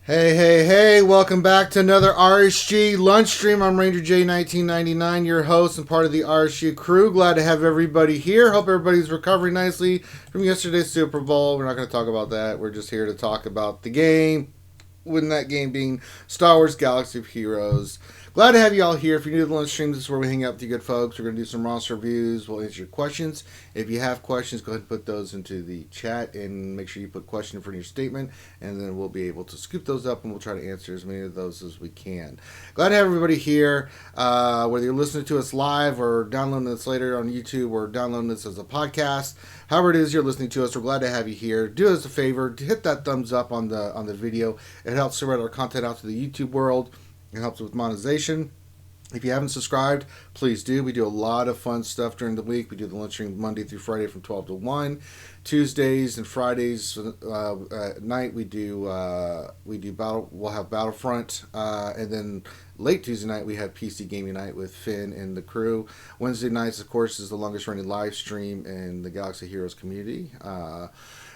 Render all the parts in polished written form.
Hey, welcome back to another RSG Lunch Stream. I'm Ranger J1999, your host and part of the RSG crew. Glad to have everybody here. Hope everybody's recovering nicely from yesterday's Super Bowl. We're not going to talk about that. We're just here to talk about the game, with that game being Star Wars Galaxy of Heroes. Glad to have you all here. If you're new to the lunch stream, this is where we hang out with you good folks. We're going to do some roster reviews. We'll answer your questions. If you have questions, go ahead and put those into the chat and make sure you put question in front of your statement, and then we'll be able to scoop those up and we'll try to answer as many of those as we can. Glad to have everybody here. Whether you're listening to us live or downloading this later on YouTube or downloading this as a podcast, however it is you're listening to us, we're glad to have you here. Do us a favor, hit that thumbs up on the video. It helps spread our content out to the YouTube world. It helps with monetization. If you haven't subscribed, please do. We do a lot of fun stuff during the week. We do the lunch stream Monday through Friday from 12 to 1. Tuesdays and Fridays at night we do battle. We'll have Battlefront, and then late Tuesday night we have PC Gaming Night with Finn and the crew. Wednesday nights, of course, is the longest running live stream in the Galaxy Heroes community.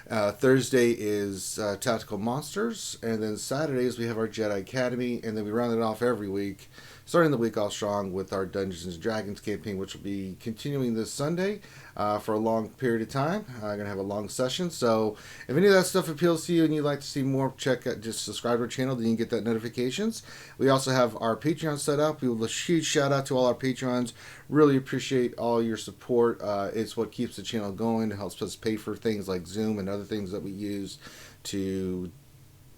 Thursday is Tactical Monsters, and then Saturdays we have our Jedi Academy, and then we round it off every week, starting the week off strong with our Dungeons & Dragons campaign, which will be continuing this Sunday for a long period of time. I'm going to have a long session, so if any of that stuff appeals to you and you'd like to see more, just subscribe to our channel, then you can get that notifications. We also have our Patreon set up. We will a huge shout out to all our Patrons. Really appreciate all your support. It's what keeps the channel going. It helps us pay for things like Zoom and other things that we use to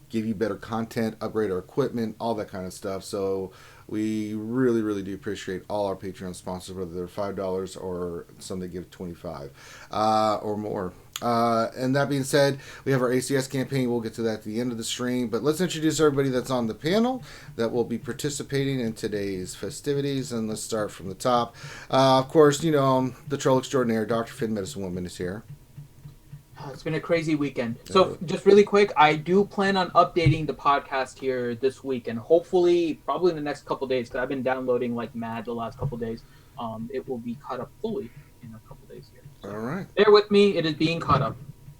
give you better content, upgrade our equipment, all that kind of stuff. So we really do appreciate all our Patreon sponsors, whether they're $5 or some that give $25 or more. And that being said, we have our ACS campaign. We'll get to that at the end of the stream. But let's introduce everybody that's on the panel that will be participating in today's festivities. And let's start from the top. Of course, the troll extraordinaire, Dr. Finn Medicine Woman, is here. It's been a crazy weekend. So just really quick, I do plan on updating the podcast here this week, and hopefully, probably in the next couple days, because I've been downloading like mad the last couple days. It will be caught up fully in a couple days here. So all right. Bear with me. It is being caught up.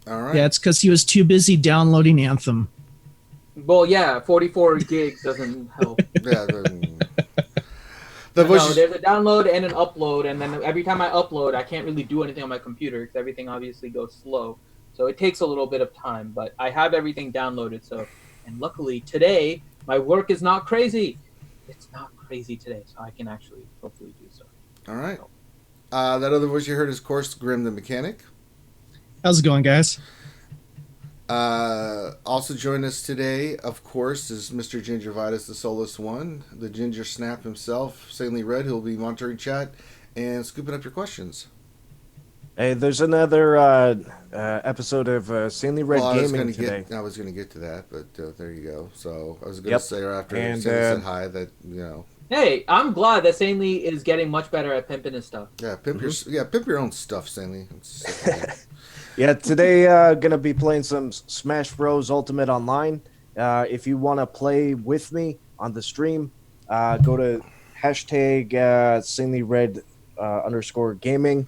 All right. Yeah, it's because he was too busy downloading Anthem. Well, yeah, 44 gigs doesn't help. Yeah. No, there's a download and an upload, and then every time I upload, I can't really do anything on my computer because everything obviously goes slow. So it takes a little bit of time, but I have everything downloaded. So, and luckily today, my work is not crazy. It's not crazy today, so I can actually hopefully do so. All right. That other voice you heard is, of course, Grim the Mechanic. How's it going, guys? Also joining us today, of course, is Mr. Gingervitis, the Soulless One, the Ginger Snap himself, Sanely Red, who will be monitoring chat and scooping up your questions. Hey, there's another episode of Sanely Red Gaming today. I was going to get to that, but there you go. So I was going to say after Sanely said hi that, Hey, I'm glad that Sanely is getting much better at pimping his stuff. Yeah, pimp your own stuff, Sanely. Yeah, today gonna be playing some Smash Bros. Ultimate Online. If you want to play with me on the stream, go to hashtag #SanelyRed_gaming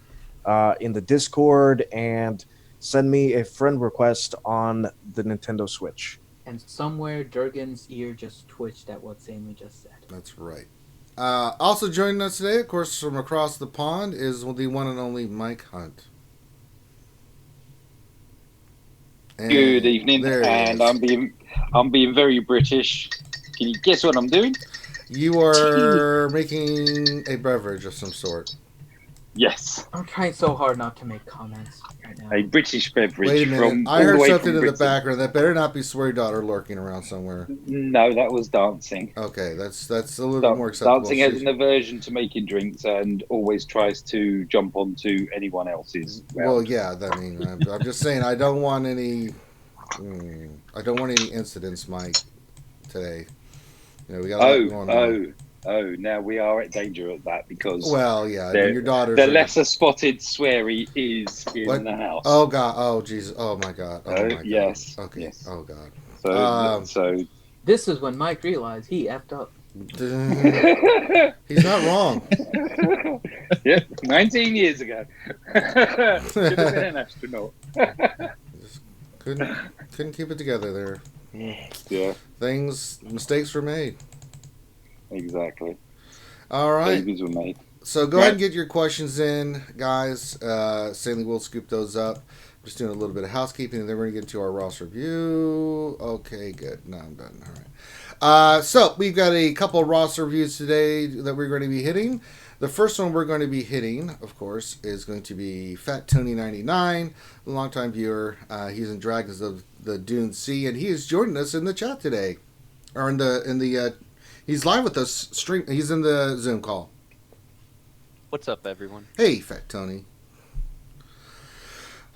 in the Discord and send me a friend request on the Nintendo Switch. And somewhere Durgan's ear just twitched at what Sanely just said. That's right. Also joining us today, of course, from across the pond, is the one and only Mike Hunt. And good evening, and I'm being very British. Can you guess what I'm doing? You are making a beverage of some sort. Yes. I'm trying so hard not to make comments right now. A British beverage. Wait a minute. I heard something in the background. That better not be Sweary Daughter lurking around somewhere. No, that was dancing. Okay, that's a little bit more acceptable. Dancing has an aversion to making drinks and always tries to jump onto anyone else's. Well, yeah. I mean, I'm just saying I don't want any. I don't want any incidents, Mike. Today, we got a lot going on. Now we are at danger of that because your daughter. The lesser spotted sweary is in the house. Oh God! Oh Jesus! Oh my God! Oh my God! Yes. Okay. Yes. Oh God! So this is when Mike realized he effed up. He's not wrong. Yep, 19 years ago. Should have been an astronaut. Couldn't keep it together there. Yeah. Mistakes were made. Exactly. All right. Babies were made. So go ahead and get your questions in, guys. Stanley will scoop those up. Just doing a little bit of housekeeping, and then we're going to get into our roster review. Okay, good. Now I'm done. All right. So we've got a couple of roster reviews today that we're going to be hitting. The first one we're going to be hitting, of course, is going to be Fat Tony 99, a longtime viewer. He's in Dragons of the Dune Sea, and he is joining us in the chat today, or in the. He's live with us. Stream. He's in the Zoom call. What's up, everyone? Hey, Fat Tony.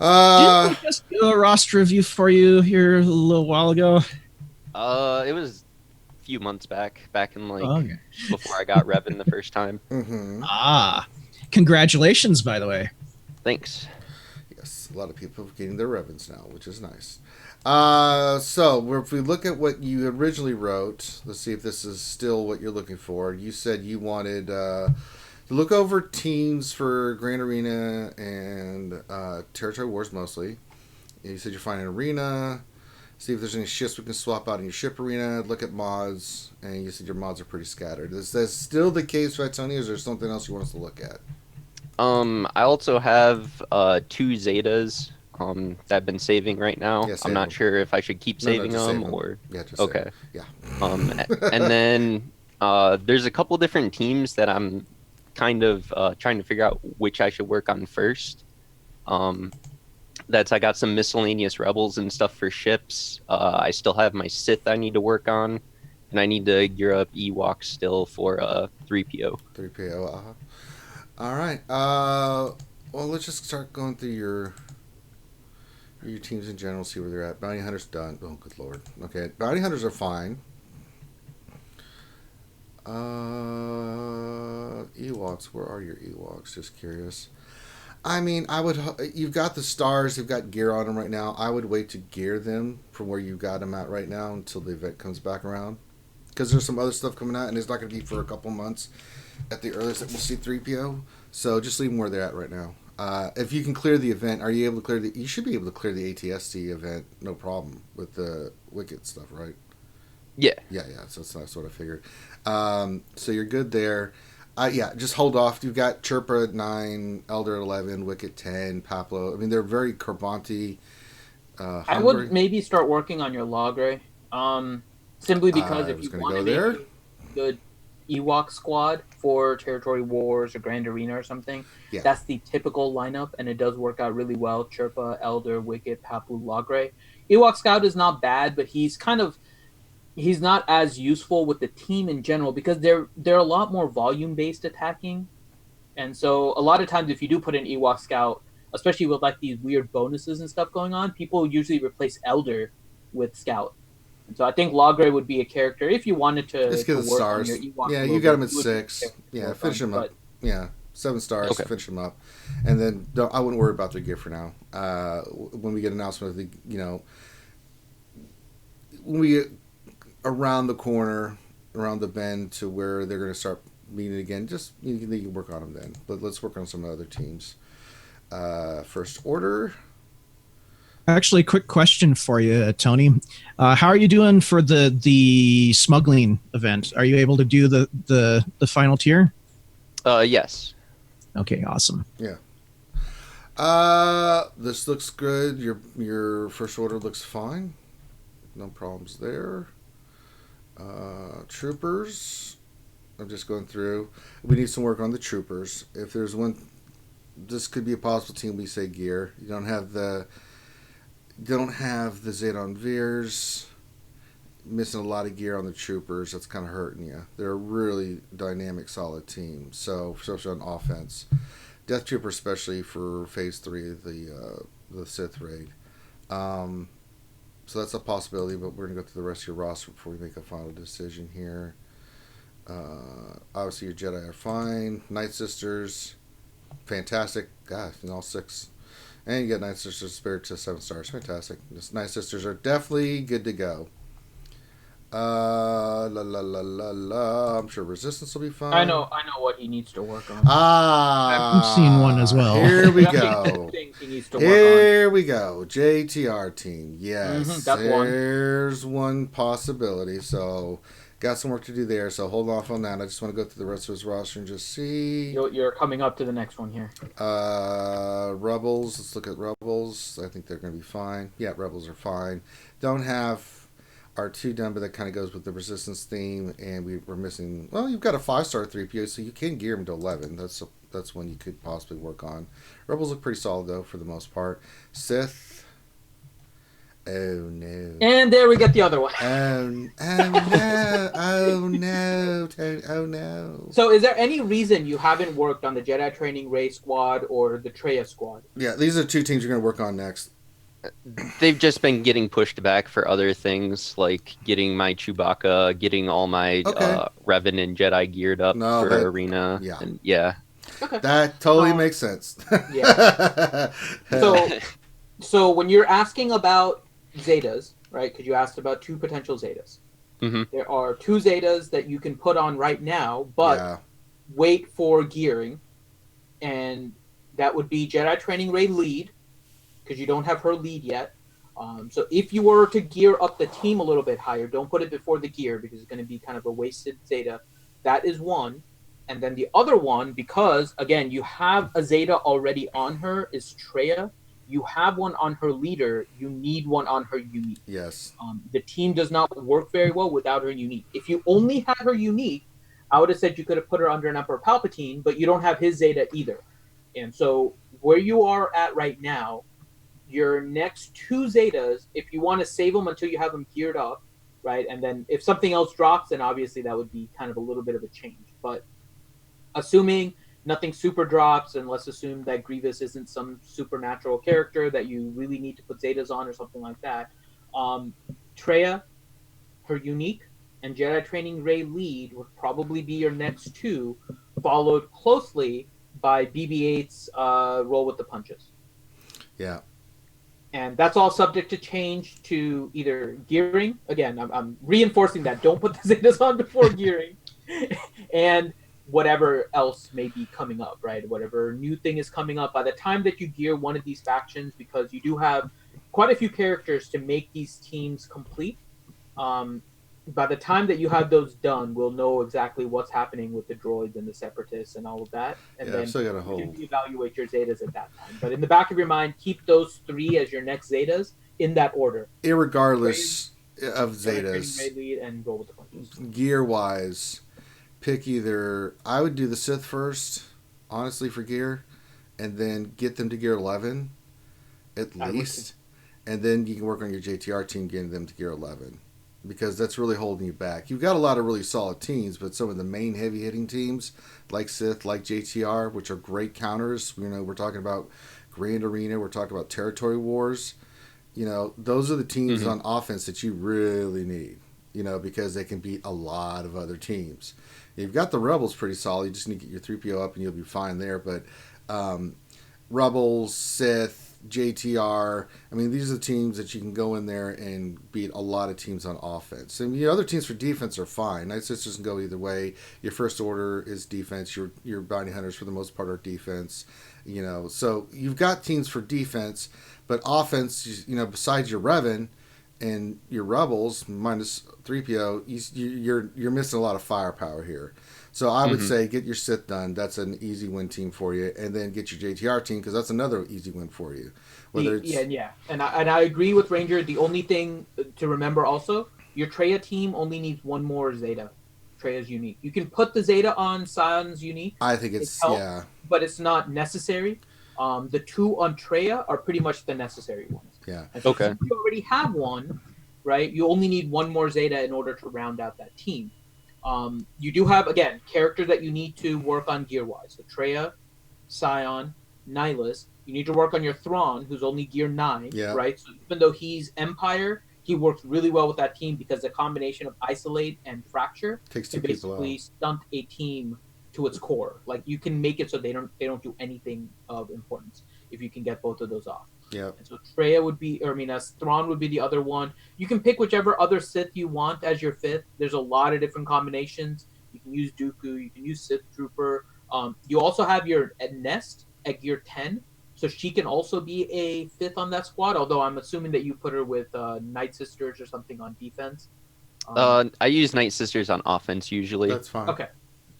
Didn't we just do a roster review for you here a little while ago? It was a few months back in before I got Revin the first time. Mm-hmm. Congratulations, by the way. Thanks. Yes, a lot of people are getting their Revens now, which is nice. So if we look at what you originally wrote, let's see if this is still what you're looking for. You said you wanted to look over teams for Grand Arena and Territory Wars mostly. You said you're finding arena, see if there's any ships we can swap out in your ship arena, look at mods, and you said your mods are pretty scattered. Is that still the case, right, Tony, or is there something else you want us to look at? I also have 2 Zetas that I've been saving right now. Yeah, I'm not sure if I should keep saving them or... Yeah, just okay. Yeah. And then there's a couple different teams that I'm kind of trying to figure out which I should work on first. I got some miscellaneous rebels and stuff for ships. I still have my Sith I need to work on, and I need to gear up Ewoks still for 3PO. 3PO, All right. Well, let's just start going through your teams in general, see where they're at. Bounty Hunters done. Oh, good lord. Okay, Bounty Hunters are fine. Ewoks, where are your Ewoks? Just curious. I mean, you've got the stars, you've got gear on them right now. I would wait to gear them from where you got them at right now until the event comes back around. Because there's some other stuff coming out, and it's not going to be for a couple months at the earliest that we'll see 3PO. So just leave them where they're at right now. If you can clear the event, are you able to clear you should be able to clear the ATSC event, no problem, with the Wicked stuff, right? Yeah. Yeah, so that's what I figured. So you're good there. Just hold off. You've got Chirpa at 9, Elder at 11, Wicket 10, Paplo. I mean, they're very Carbanti. I would maybe start working on your Logray. Simply because if you want to make a good Ewok squad for Territory Wars or Grand Arena or something, that's the typical lineup, and it does work out really well. Chirpa, Elder, Wicket, Paplu, Logray. Ewok Scout is not bad, but he's not as useful with the team in general because they're a lot more volume-based attacking. And so a lot of times if you do put an Ewok Scout, especially with like these weird bonuses and stuff going on, people usually replace Elder with Scout. And so I think Logray would be a character if you wanted to, just get the stars. Yeah, you got him at 6. Yeah, finish him up. Yeah, 7 stars, okay. Finish him up. And then I wouldn't worry about their gear for now. When we get an announcement of when we get around the corner, around the bend to where they're going to start meeting again, just you can work on them then. But let's work on some other teams. First Order. Actually, quick question for you, Tony. How are you doing for the smuggling event? Are you able to do the final tier? Yes. Okay, awesome. Yeah. This looks good. Your First Order looks fine. No problems there. Troopers. I'm just going through. We need some work on the troopers. If there's one, this could be a possible team. We say gear. You don't have the Zedon Veers. Missing a lot of gear on the troopers. That's kind of hurting you. They're a really dynamic, solid team. So especially on offense, Death Trooper, especially for Phase 3 of the Sith raid. So that's a possibility, but we're gonna go through the rest of your roster before we make a final decision here. Obviously, your Jedi are fine. Night Sisters, fantastic. Gosh, all 6. And you got Night Sisters spared to 7 stars. Fantastic. Night Sisters are definitely good to go. I'm sure resistance will be fine. I know what he needs to work on. I've seen one as well. Here we go. Things he needs to work Here we go. JTR team. Yes, that's there's one possibility. So, got some work to do there. So, hold off on that. I just want to go through the rest of his roster and just see. You're coming up to the next one here. Rebels. Let's look at Rebels. I think they're going to be fine. Yeah, Rebels are fine. Don't have R2 done, but that kind of goes with the resistance theme, and we're missing. Well, you've got a 5-star 3PO, so you can gear him to 11. That's one you could possibly work on. Rebels look pretty solid though for the most part. Sith. Oh no. And there we get the other one. Oh no! Oh no! Oh no! So, is there any reason you haven't worked on the Jedi Training Ray Squad or the Treya Squad? Yeah, these are 2 teams you're going to work on next. They've just been getting pushed back for other things, like getting my Chewbacca, getting all my Revan and Jedi geared up for Arena. Yeah. And, yeah. Okay. That totally makes sense. Yeah. So when you're asking about Zetas, right, because you asked about 2 potential Zetas. Mm-hmm. There are 2 Zetas that you can put on right now, but wait for gearing. And that would be Jedi Training Ray Lead, because you don't have her lead yet. So if you were to gear up the team a little bit higher, don't put it before the gear because it's going to be kind of a wasted Zeta. That is one. And then the other one, because, again, you have a Zeta already on her, is Treya. You have one on her leader. You need one on her unique. Yes. The team does not work very well without her unique. If you only had her unique, I would have said you could have put her under an Emperor Palpatine, but you don't have his Zeta either. And so where you are at right now, your next 2 Zetas, if you want to save them until you have them geared up, right? And then if something else drops, then obviously that would be kind of a little bit of a change. But assuming nothing super drops, and let's assume that Grievous isn't some supernatural character that you really need to put Zetas on or something like that, Treya, her unique, and Jedi Training Ray Lead would probably be your next 2, followed closely by BB-8's Roll with the Punches. Yeah. And that's all subject to change to either gearing. Again, I'm reinforcing that. Don't put the Zetas on before gearing. And whatever else may be coming up, right? Whatever new thing is coming up. By the time that you gear one of these factions, because you do have quite a few characters to make these teams complete, by the time that you have those done, we'll know exactly what's happening with the droids and the separatists and all of that. And then still gotta hold. you can evaluate your Zetas at that time. But in the back of your mind, keep those 3 as your next Zetas in that order. Irregardless of Zetas, and Roll with the Punches. Gear-wise, pick either. I would do the Sith first, honestly, for gear, and then get them to gear 11, at least. And then you can work on your JTR team getting them to gear 11. Because that's really holding you back. You've got a lot of really solid teams, but some of the main heavy-hitting teams, like Sith, like JTR, which are great counters. We're talking about Grand Arena. We're talking about Territory Wars. Those are the teams on offense that you really need. Because they can beat a lot of other teams. You've got the Rebels pretty solid. You just need to get your 3PO up, and you'll be fine there. But Rebels, Sith, JTR, these are the teams that you can go in there and beat a lot of teams on offense. And other teams for defense are fine. Night Sisters can go either way. Your first order is defense. Your bounty hunters for the most part are defense. So you've got teams for defense, but offense, besides your Revan and your Rebels minus 3PO, you're missing a lot of firepower here. So I would say get your Sith done. That's an easy win team for you, and then get your JTR team because that's another easy win for you. And I agree with Ranger. The only thing to remember also, your Treya team only needs 1 more Zeta. Treya's unique. You can put the Zeta on Sion's unique. I think it's but it's not necessary. The 2 on Treya are pretty much the necessary ones. Yeah. So since you already have one, right? You only need 1 more Zeta in order to round out that team. You do have, again, characters that you need to work on gear-wise. So Treya, Sion, Nihilus. You need to work on your Thrawn, who's only gear 9, right? So even though he's Empire, he works really well with that team because the combination of Isolate and Fracture can basically stunt a team to its core. Like, you can make it so they don't do anything of importance if you can get both of those off. Yeah. So Freya would be, or I mean, Thrawn would be the other one. You can pick whichever other Sith you want as your fifth. There's a lot of different combinations. You can use Dooku. You can use Sith Trooper. You also have your Nest at gear 10. So she can also be a fifth on that squad, although I'm assuming that you put her with Night Sisters or something on defense. I use Night Sisters on offense usually. That's fine. Okay.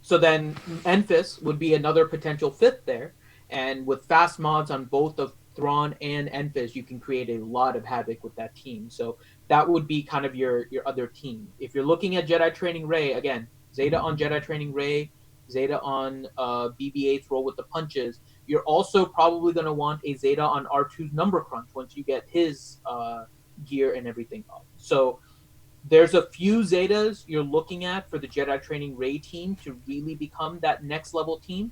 So then Enfys would be another potential fifth there. And with fast mods on both of Thrawn and Enfys, you can create a lot of havoc with that team. So that would be kind of your other team. If you're looking at Jedi Training Rey, again, Zeta on Jedi Training Rey, Zeta on BB-8's Roll with the Punches. You're also probably going to want a Zeta on R2's Number Crunch once you get his gear and everything up. So there's a few Zetas you're looking at for the Jedi Training Rey team to really become that next level team.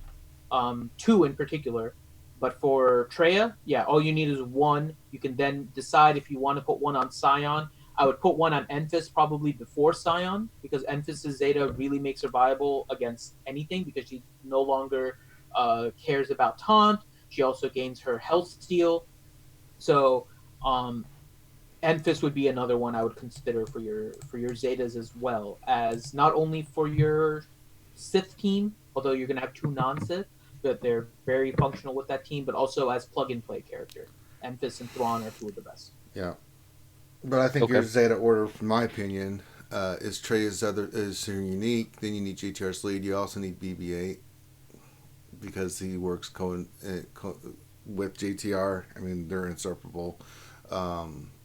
2 in particular. But for Traya, yeah, all you need is 1. You can then decide if you want to put 1 on Scion. I would put 1 on Enfys probably before Scion, because Enfys' Zeta really makes her viable against anything, because she no longer cares about taunt. She also gains her health steal. So Enfys would be another one I would consider for your Zetas, as well as not only for your Sith team, although you're going to have 2 non-Sith, but they're very functional with that team, but also as plug-and-play character. Enfys and Thrawn are 2 of the best. Yeah. But I think your Zeta order, from my opinion, is Treya's is unique. Then you need GTR's lead. You also need BB-8 because he works with GTR. I mean, they're inseparable.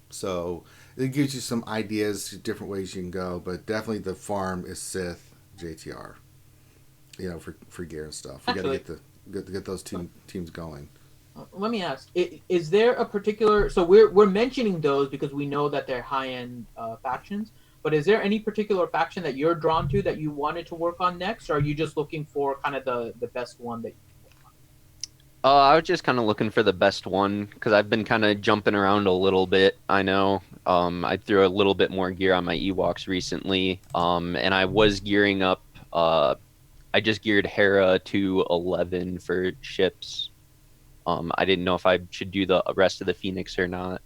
So it gives you some ideas, different ways you can go. But definitely the farm is Sith, JTR. You know, for gear and stuff. We got to get those teams going. Let me ask: is there a particular? So we're mentioning those because we know that they're high-end factions. But is there any particular faction that you're drawn to that you wanted to work on next, or are you just looking for kind of the best one that you can work on? I was just kind of looking for the best one because I've been kind of jumping around a little bit. I know I threw a little bit more gear on my Ewoks recently, and I was gearing up. I just geared Hera to 11 for ships. I didn't know if I should do the rest of the Phoenix or not.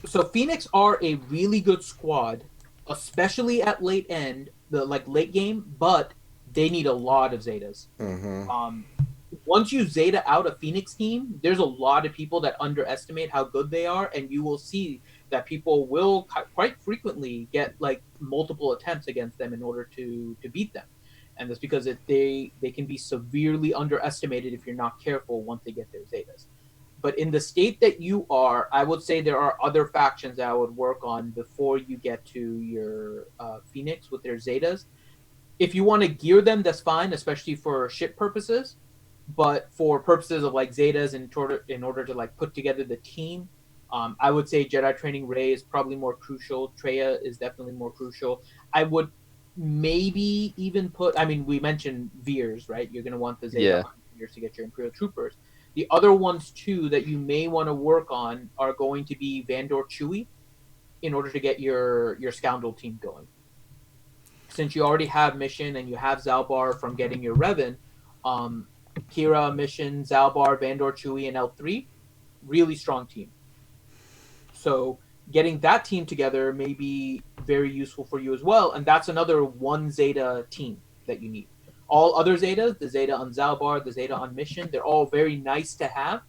So Phoenix are a really good squad, especially at late game, but they need a lot of Zetas. Mm-hmm. Once you Zeta out a Phoenix team, there's a lot of people that underestimate how good they are, and you will see that people will quite frequently get like multiple attempts against them in order to beat them. And that's because they can be severely underestimated if you're not careful once they get their Zetas. But in the state that you are, I would say there are other factions that I would work on before you get to your Phoenix with their Zetas. If you want to gear them, that's fine, especially for ship purposes. But for purposes of like Zetas in order to like put together the team, I would say Jedi Training Rey is probably more crucial. Traya is definitely more crucial. I would maybe even put, I mean, we mentioned Veers, right? You're going to want the Zeta Veers to get your Imperial Troopers. The other ones, too, that you may want to work on are going to be Vandor Chewie in order to get your Scoundrel team going. Since you already have Mission and you have Zalbar from getting your Revan, Kira, Mission, Zalbar, Vandor Chewie, and L3, really strong team. So getting that team together may be very useful for you as well, and that's another 1 Zeta team that you need. All other Zetas, the Zeta on Zalbar, the Zeta on Mission, they're all very nice to have,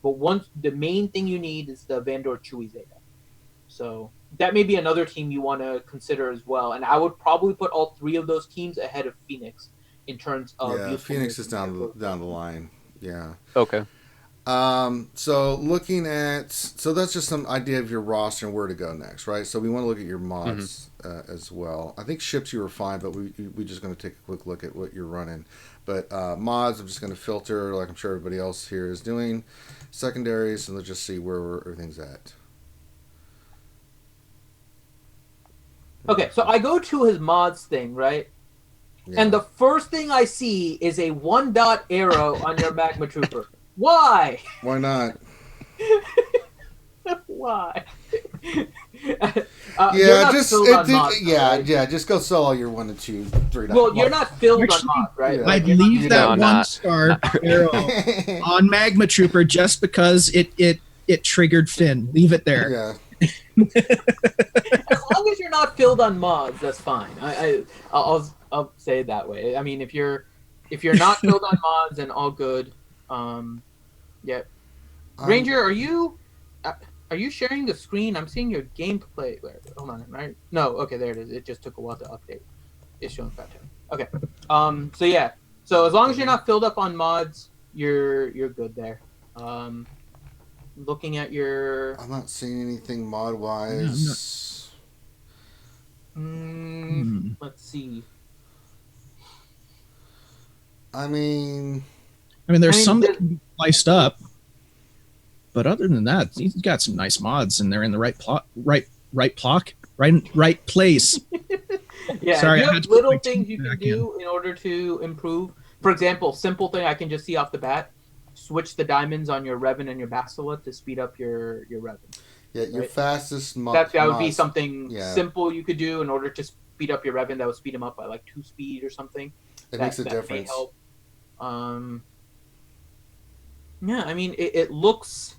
but the main thing you need is the Vandor Chewie Zeta. So that may be another team you want to consider as well, and I would probably put all 3 of those teams ahead of Phoenix in terms of Phoenix is down the line. Yeah. Okay. So looking at, that's just some idea of your roster and where to go next, right? So we want to look at your mods as well. I think ships you were fine, but we just going to take a quick look at what you're running. But mods, I'm just going to filter like I'm sure everybody else here is doing. Secondaries, and let's just see where everything's at. Okay, so I go to his mods thing, right? Yeah. And the first thing I see is a 1-dot arrow on your Magma Trooper. Why? Why not? Why? Just go sell all your 1 and 2, 3. Well, you're not filled on mods, right? Yeah. I'd leave that 1-star arrow on Magma Trooper just because it triggered Finn. Leave it there. Yeah. As long as you're not filled on mods, that's fine. I'll say it that way. I mean, if you're not filled on mods, then all good. Yeah. Ranger, are you sharing the screen? I'm seeing your gameplay. Hold on, right? No, okay, there it is. It just took a while to update. It's showing fat time. Okay. So yeah. So as long as you're not filled up on mods, you're good there. Looking at your. I'm not seeing anything mod wise. Let's see. I mean, there's some that can be sliced up, but other than that, he's got some nice mods, and they're in the right place. Yeah, sorry, you have little things you can do in order to improve. For example, simple thing I can just see off the bat: switch the diamonds on your Revan and your Bastila to speed up your Revan. Yeah, your fastest mod. That would be something simple you could do in order to speed up your Revan. That would speed him up by like 2 speed or something. It makes a difference. May help. Yeah, I mean, it looks.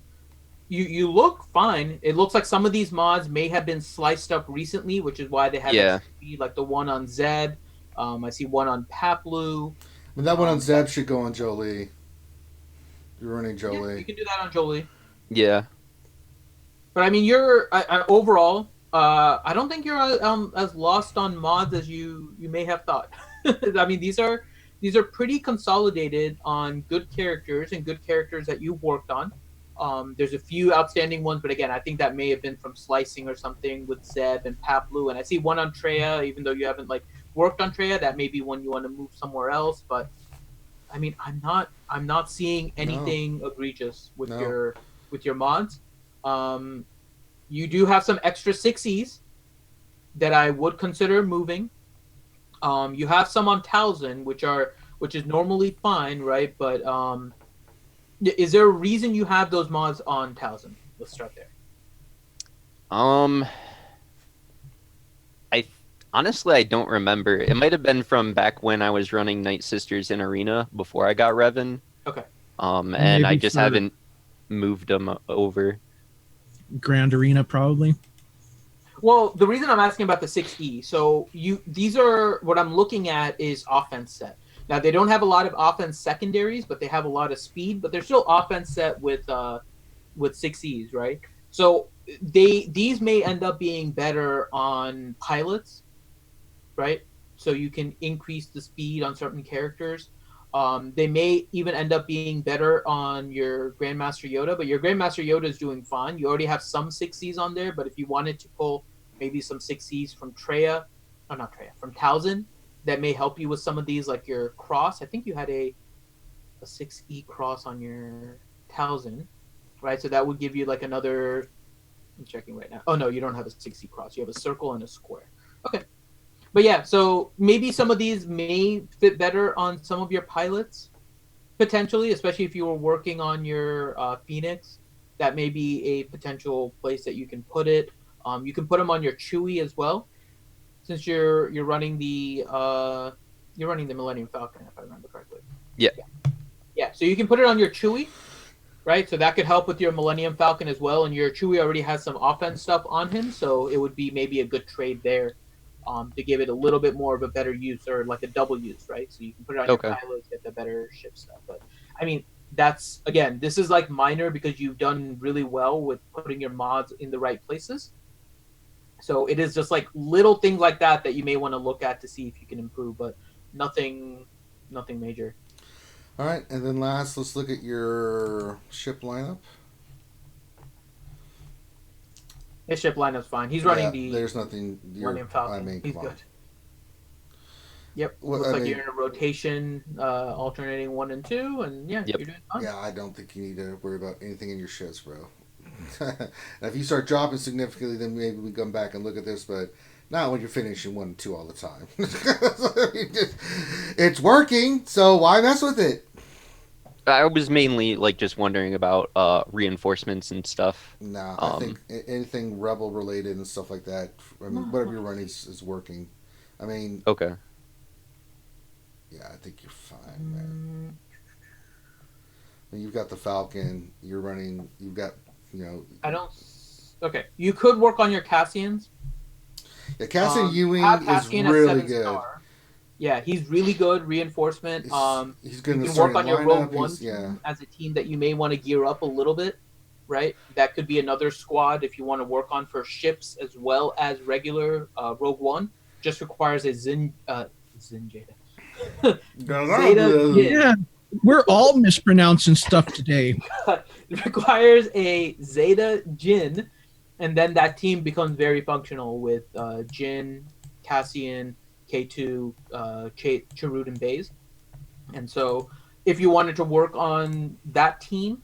You look fine. It looks like some of these mods may have been sliced up recently, which is why they have speed, like the one on Zeb. I see one on Paplu. I mean, that one on Zeb should go on Jolie. You're running Jolie. Yeah, you can do that on Jolie. Yeah. But I mean, you're overall. I don't think you're as lost on mods as you may have thought. I mean, these are pretty consolidated on good characters and good characters that you've worked on. There's a few outstanding ones, but again, I think that may have been from slicing or something with Zeb and Paplu. And I see one on Treya, even though you haven't worked on Treya, that may be one you want to move somewhere else. But I mean, I'm not seeing anything egregious with your mods. You do have some extra 6Es that I would consider moving. You have some on Talzin, which is normally fine, right? But is there a reason you have those mods on Talzin? Let's start there. Honestly, I don't remember. It might have been from back when I was running Night Sisters in Arena before I got Revan. Okay. And I just haven't moved them over. Grand Arena, probably. Well, the reason I'm asking about the 6E, so these are what I'm looking at is offense set. Now they don't have a lot of offense secondaries, but they have a lot of speed. But they're still offense set with 6Es, right? So these may end up being better on pilots, right? So you can increase the speed on certain characters. They may even end up being better on your Grandmaster Yoda, but your Grandmaster Yoda is doing fine. You already have some 6Es on there, but if you wanted to pull maybe some 6Es from from Talzin, that may help you with some of these, like your cross. I think you had a 6E cross on your Talzin, right? So that would give you like another. I'm checking right now. Oh no, you don't have a 6E cross. You have a circle and a square. Okay. But yeah, so maybe some of these may fit better on some of your pilots, potentially, especially if you were working on your Phoenix. That may be a potential place that you can put it. You can put them on your Chewie as well, since you're running the Millennium Falcon, if I remember correctly. Yeah. Yeah. So you can put it on your Chewie, right? So that could help with your Millennium Falcon as well. And your Chewie already has some offense stuff on him, so it would be maybe a good trade there. To give it a little bit more of a better use, or like a double use, right? So you can put it on your pilots, get the better ship stuff. But I mean, this is like minor because you've done really well with putting your mods in the right places. So it is just like little things like that you may want to look at to see if you can improve, but nothing major. All right, and then last, let's look at your ship lineup. His ship lineup's fine. He's running there's nothing. Millennium Falcon. He's good. Yep. Looks like you're in a rotation, alternating 1 and 2, and you're doing fine. Yeah, I don't think you need to worry about anything in your ships, bro. Now, if you start dropping significantly, then maybe we come back and look at this, but not when you're finishing 1 and 2 all the time. It's working, so why mess with it? I was mainly like just wondering about reinforcements and stuff. No, I think anything rebel related and stuff like that. I mean, whatever you're running is working. I mean, Okay. yeah, I think you're fine, man. And you've got the Falcon. You're running. You've got, I don't. Okay, you could work on your Cassians. Yeah, Cassian Ewing is really good. Star. Yeah, he's really good. Reinforcement. He's good. You can work on your Rogue One team as a team that you may want to gear up a little bit, right? That could be another squad if you want to work on for ships as well as regular Rogue One. Just requires a Zeta. Yeah, we're all mispronouncing stuff today. It requires a Zeta Jin, and then that team becomes very functional with Jin, Cassian, K2, Chirrut, and Baze. And so if you wanted to work on that team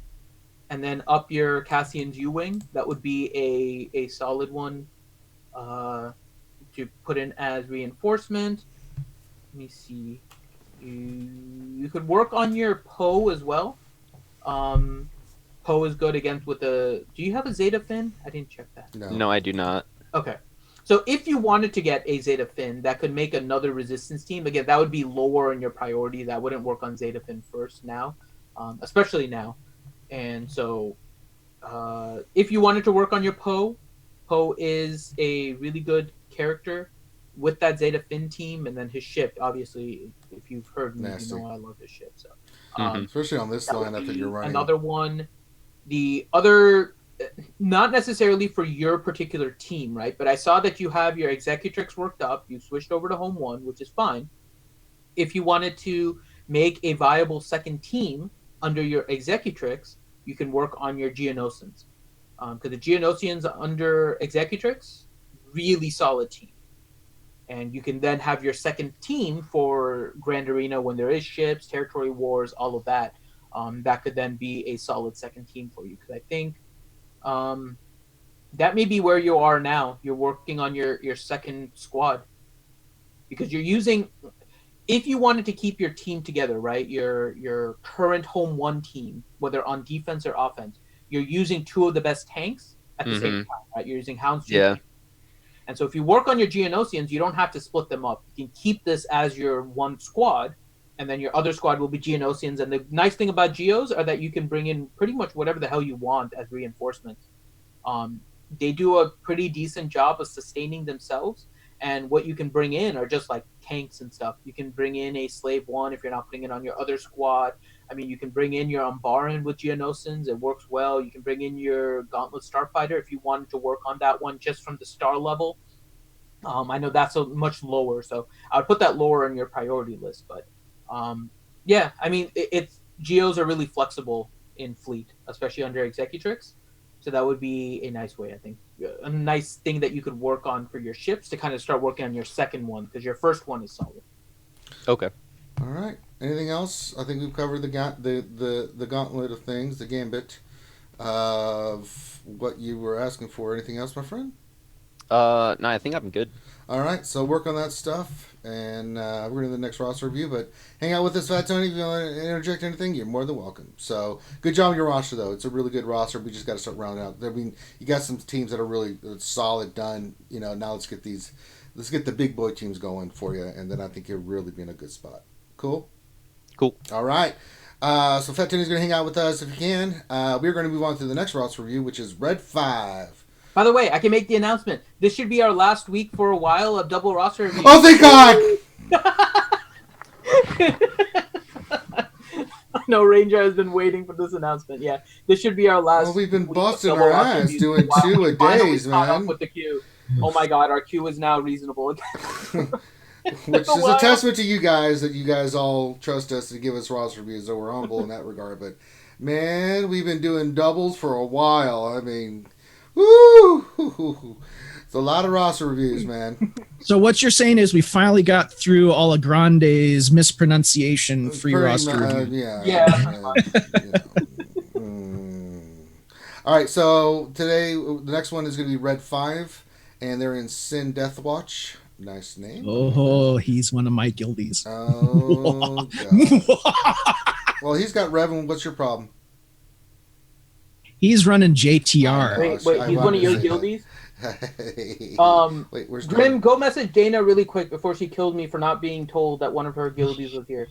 and then up your Cassian's U-Wing, that would be a solid one to put in as reinforcement. Let me see. You could work on your Poe as well. Poe is good against with the... Do you have a Zeta Fin? I didn't check that. No, I do not. Okay. So if you wanted to get a Zeta Fin, that could make another resistance team. Again, that would be lower in your priorities. I wouldn't work on Zeta Fin first now, especially now. And so if you wanted to work on your Poe, Poe is a really good character with that Zeta Fin team, and then his ship, obviously, if you've heard me, you know I love his ship. So, especially on this line, I think you're running. Another one, the other... Not necessarily for your particular team, right? But I saw that you have your Executrix worked up. You switched over to Home 1, which is fine. If you wanted to make a viable second team under your Executrix, you can work on your Geonosians. Because the Geonosians under Executrix, really solid team. And you can then have your second team for Grand Arena when there is ships, territory wars, all of that. That could then be a solid second team for you. Because I think that may be where you are now. You're working on your second squad because you're using, if you wanted to keep your team together, right? Your current Home 1 team, whether on defense or offense, you're using two of the best tanks at the same time, right? You're using Hounds. Yeah. And so if you work on your Geonosians, you don't have to split them up. You can keep this as your one squad, and then your other squad will be Geonosians. And the nice thing about Geos are that you can bring in pretty much whatever the hell you want as reinforcements. They do a pretty decent job of sustaining themselves. And what you can bring in are just like tanks and stuff. You can bring in a Slave 1 if you're not putting it on your other squad. I mean, you can bring in your Umbaran with Geonosians. It works well. You can bring in your Gauntlet Starfighter if you wanted to work on that one just from the star level. I know that's a much lower, so I would put that lower on your priority list. But yeah, I mean, it's Geos are really flexible in fleet, especially under Executrix. So that would be a nice way, I think. A nice thing that you could work on for your ships to kind of start working on your second one, because your first one is solid. Okay. All right. Anything else? I think we've covered the gauntlet of things, the gambit of what you were asking for. Anything else, my friend? No, I think I'm good. All right, so work on that stuff, and we're going to the next roster review, but hang out with us, Fat Tony. If you want to interject anything, you're more than welcome. So, good job on your roster, though. It's a really good roster. We just got to start rounding out. I mean, you got some teams that are really solid, done. You know, now let's get the big boy teams going for you, and then I think you'll really be in a good spot. Cool? Cool. All right. So, Fat Tony's going to hang out with us if you can. We're going to move on to the next roster review, which is Red 5. By the way, I can make the announcement. This should be our last week for a while of double roster reviews. Oh, thank God! No, Ranger has been waiting for this announcement. Yeah, this should be our last. Well, we've been busting our ass doing 2 a days, man. With the queue. Oh my God, our queue is now reasonable again. Which is a testament to you guys that you guys all trust us to give us roster reviews, so we're humble in that regard. But man, we've been doing doubles for a while. I mean, woo! It's a lot of roster reviews, man. So what you're saying is we finally got through all of Grande's mispronunciation free roster review. Yeah. All right, so today the next one is going to be Red 5, and they're in Sin Death Watch. Nice name. Oh, he's one of my guildies. Oh, God. Well, he's got Revan. What's your problem? He's running JTR. Wait, he's one of your guildies? Wait, where's Grim, go message Dana really quick before she killed me for not being told that one of her guildies was here.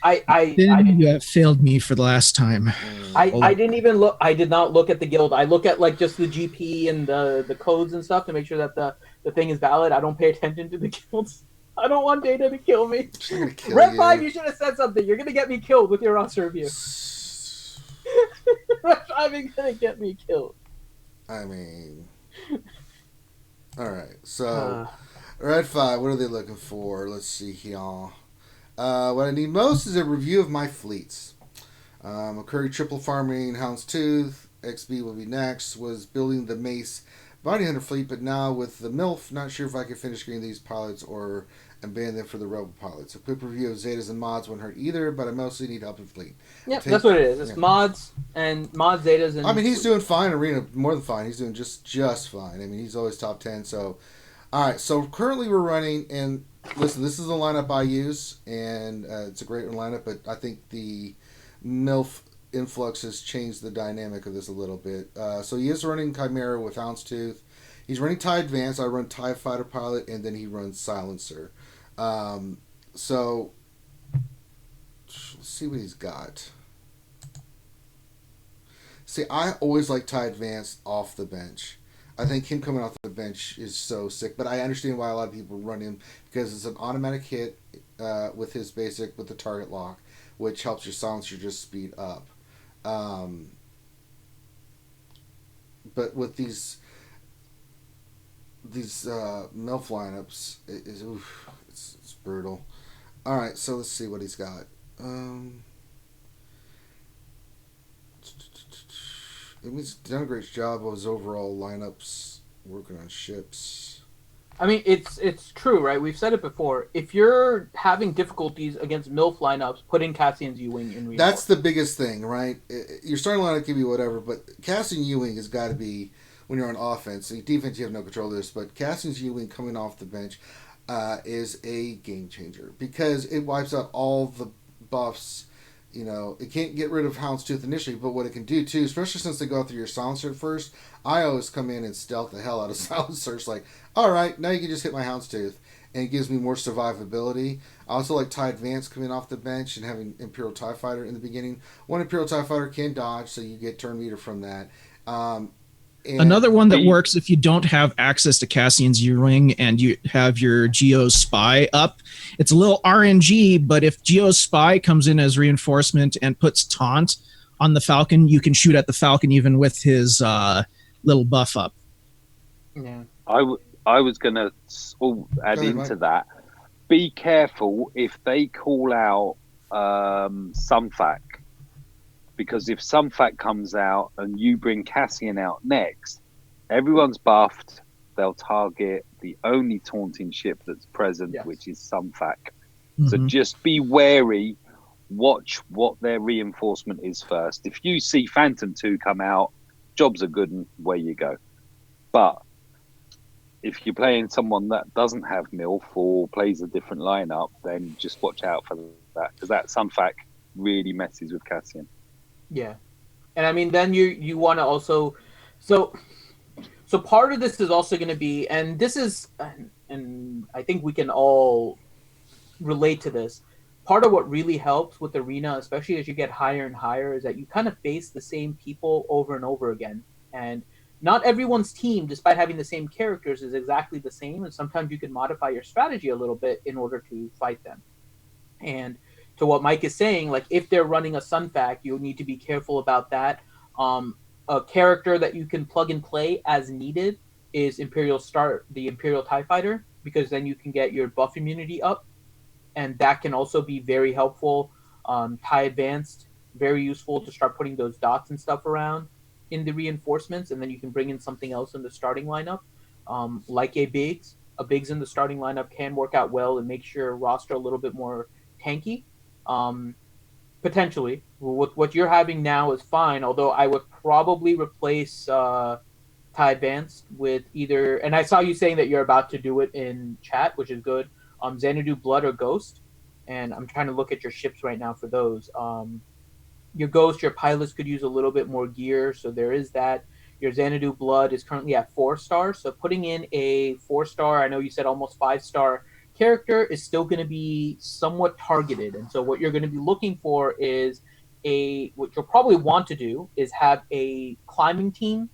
You have failed me for the last time. I didn't even look. I did not look at the guild. I look at like just the GP and the codes and stuff to make sure that the thing is valid. I don't pay attention to the guilds. I don't want Dana to kill me. Red 5, you should have said something. You're gonna get me killed with your roster review. Red 5 is gonna get me killed. I mean, all right. So, Red 5, what are they looking for? Let's see here. What I need most is a review of my fleets. McCurry triple farming Houndstooth. XB will be next. Was building the Mace Bounty Hunter fleet, but now with the MILF, not sure if I can finish getting these pilots or abandon them for the Rebel pilots. A quick review of Zetas and mods won't hurt either, but I mostly need help in fleet. Yep, that's what it is. It's mods, Zetas, and... I mean, he's doing fine. Arena, more than fine. He's doing just fine. I mean, he's always top 10, so... Alright, so currently we're running, and listen, this is the lineup I use, and it's a great lineup, but I think the MILF influx has changed the dynamic of this a little bit. So he is running Chimera with Houndstooth. He's running TIE Advanced. I run TIE Fighter Pilot, and then he runs Silencer. So let's see what he's got. See, I always like TIE Advanced off the bench. I think him coming off the bench is so sick, but I understand why a lot of people run him because it's an automatic hit with his basic with the target lock, which helps your silencer just speed up. But with these MILF lineups, it's brutal. All right, so let's see what he's got. He's done a great job of his overall lineups, working on ships. I mean, it's true, right? We've said it before. If you're having difficulties against MILF lineups, put in Cassian's U-Wing in reinforcement. That's the biggest thing, right? Your starting lineup can be whatever, but Cassian U-Wing has got to be, when you're on offense, defense you have no control of this, but Cassian's U-Wing coming off the bench is a game changer because it wipes out all the buffs. You know, it can't get rid of Houndstooth initially, but what it can do too, especially since they go through your silencer first, I always come in and stealth the hell out of silencer. It's like, alright, now you can just hit my Houndstooth, and it gives me more survivability. I also like TIE Advance coming off the bench and having Imperial TIE Fighter in the beginning. One Imperial TIE Fighter can dodge, so you get turn meter from that. Another one that works if you don't have access to Cassian's U-Wing and you have your Geo Spy up. It's a little RNG, but if Geo Spy comes in as reinforcement and puts taunt on the Falcon, you can shoot at the Falcon even with his little buff up. Yeah. I was going to add into that. Be careful if they call out Sunfac. Because if Sunfac comes out and you bring Cassian out next, everyone's buffed. They'll target the only taunting ship that's present, which is Sunfac. Mm-hmm. So just be wary. Watch what their reinforcement is first. If you see Phantom 2 come out, jobs are good and away you go. But if you're playing someone that doesn't have MILF or plays a different lineup, then just watch out for that. Because that Sunfac really messes with Cassian. Yeah, and I mean, then you want to also, so part of this is also going to be, and this is, and I think we can all relate to this. Part of what really helps with Arena, especially as you get higher and higher, is that you kind of face the same people over and over again, and not everyone's team, despite having the same characters, is exactly the same, and sometimes you can modify your strategy a little bit in order to fight them, and to what Mike is saying, like if they're running a Sunfac, you need to be careful about that. A character that you can plug and play as needed is the Imperial TIE Fighter, because then you can get your buff immunity up, and that can also be very helpful. TIE Advanced, very useful to start putting those dots and stuff around in the reinforcements, and then you can bring in something else in the starting lineup, like a Biggs. A Biggs in the starting lineup can work out well and make your roster a little bit more tanky. Potentially, with what you're having now is fine. Although I would probably replace TIE Advanced with either, and I saw you saying that you're about to do it in chat, which is good. Xanadu Blood or Ghost, and I'm trying to look at your ships right now for those. Your Ghost, your pilots could use a little bit more gear, so there is that. Your Xanadu Blood is currently at 4 stars, so putting in a 4-star, I know you said almost 5-star character, is still going to be somewhat targeted. And so what you're going to be looking for is what you'll probably want to do is have a climbing team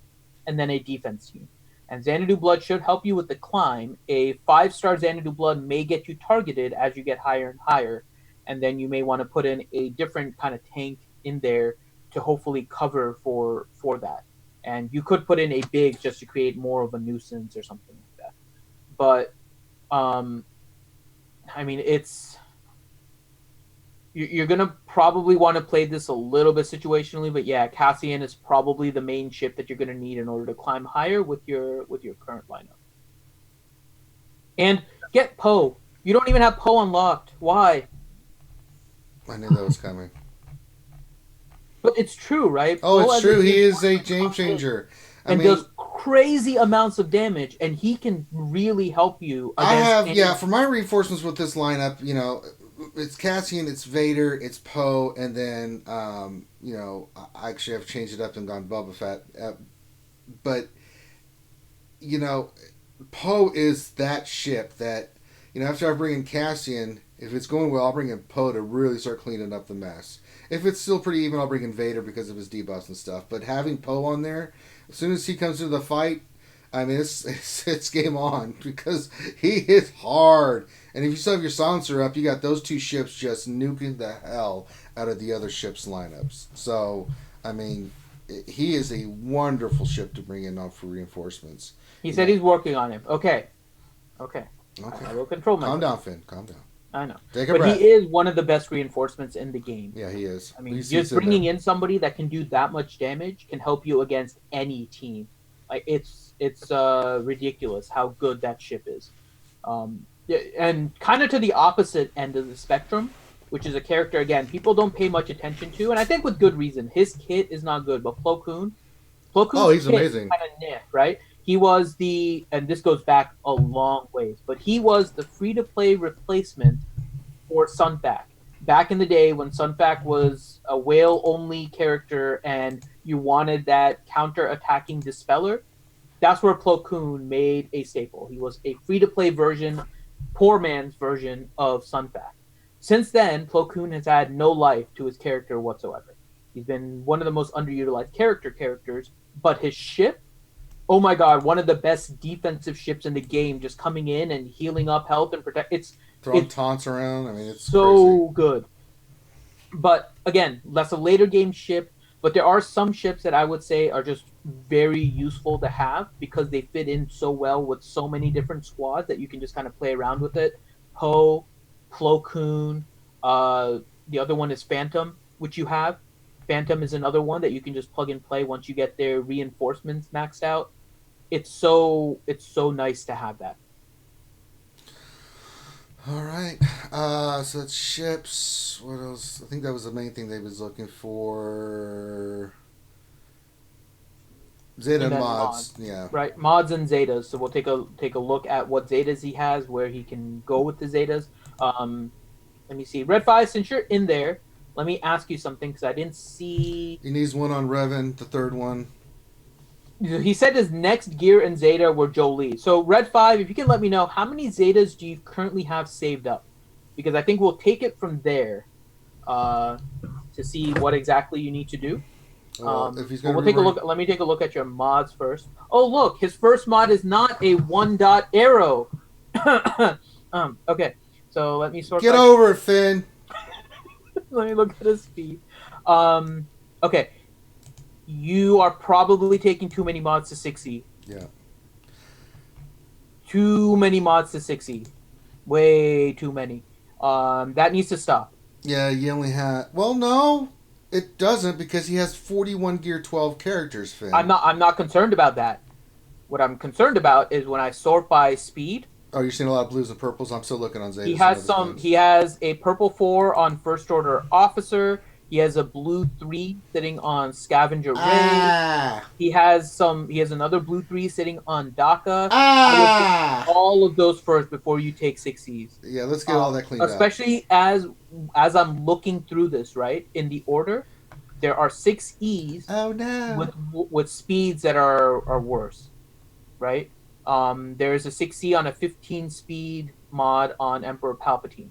and then a defense team. And Xanadu Blood should help you with the climb. A 5-star Xanadu Blood may get you targeted as you get higher and higher, and then you may want to put in a different kind of tank in there to hopefully cover for that. And you could put in a big just to create more of a nuisance or something like that. But I mean, you're gonna probably want to play this a little bit situationally, but yeah, Cassian is probably the main ship that you're gonna need in order to climb higher with your current lineup. And get Poe. You don't even have Poe unlocked. Why? I knew that was coming. But it's true, right? Oh, it's true. He is a game changer. And does crazy amounts of damage, and he can really help you. For my reinforcements with this lineup, it's Cassian, it's Vader, it's Poe, and then, I actually have changed it up and gone Boba Fett. But, Poe is that ship that, after I bring in Cassian, if it's going well, I'll bring in Poe to really start cleaning up the mess. If it's still pretty even, I'll bring in Vader because of his debuffs and stuff. But having Poe on there, as soon as he comes into the fight, I mean, it's game on because he hits hard. And if you still have your silencer up, you got those two ships just nuking the hell out of the other ships' lineups. So, I mean, he is a wonderful ship to bring in for reinforcements. He said he's working on him. Okay. I will control myself. Calm down, Finn. Calm down. I know. Take a breath. He is one of the best reinforcements in the game. Yeah, he is. I mean, just bringing in somebody that can do that much damage can help you against any team. Like it's ridiculous how good that ship is. And kind of to the opposite end of the spectrum, which is a character, again, people don't pay much attention to, and I think with good reason. His kit is not good, but Plo Koon, he's amazing. Kind of right? He was and this goes back a long ways, but he was the free-to-play replacement for Sunfac. Back in the day when Sunfac was a whale-only character and you wanted that counter-attacking dispeller, that's where Plo Koon made a staple. He was a free-to-play version, poor man's version of Sunfac. Since then, Plo Koon has had no life to his character whatsoever. He's been one of the most underutilized characters, but his ship, oh my god, one of the best defensive ships in the game, just coming in and healing up health and protect. Throwing taunts around. I mean, it's so crazy. Good. But again, that's a later game ship. But there are some ships that I would say are just very useful to have because they fit in so well with so many different squads that you can just kind of play around with it. Poe, Plo Koon, the other one is Phantom, which you have. Phantom is another one that you can just plug and play once you get their reinforcements maxed out. It's so nice to have that. All right. So that's ships. What else? I think that was the main thing they was looking for. Zeta mods. Yeah. Right. Mods and Zetas. So we'll take a look at what Zetas he has, where he can go with the Zetas. Let me see. Red 5, since you're in there, let me ask you something because I didn't see. He needs one on Revan, the third one. He said his next gear and Zeta were Jolie. So Red 5, if you can let me know, how many Zetas do you currently have saved up? Because I think we'll take it from there to see what exactly you need to do. If he's gonna we'll take a look. Let me take a look at your mods first. Oh, look, his first mod is not a 1-dot arrow. Okay, so let me sort. Get over it, Finn. Let me look at his speed. Okay. You are probably taking too many mods to 60. Yeah. Too many mods to 60. Way too many. That needs to stop. Yeah, you only have... Well, no. It doesn't because he has 41 gear 12 characters, Finn. I'm not concerned about that. What I'm concerned about is when I sort by speed. Oh, you're seeing a lot of blues and purples? I'm still looking on Zetas. He has a purple 4 on First Order Officer. He has a blue 3 sitting on Scavenger Ray. He has another blue 3 sitting on DACA. all of those first before you take 6Es. Yeah, let's get all that cleaned especially as I'm looking through this, right? In the order, there are 6Es. Oh no. With speeds that are worse, right? There's a 6E on a 15 speed mod on Emperor Palpatine.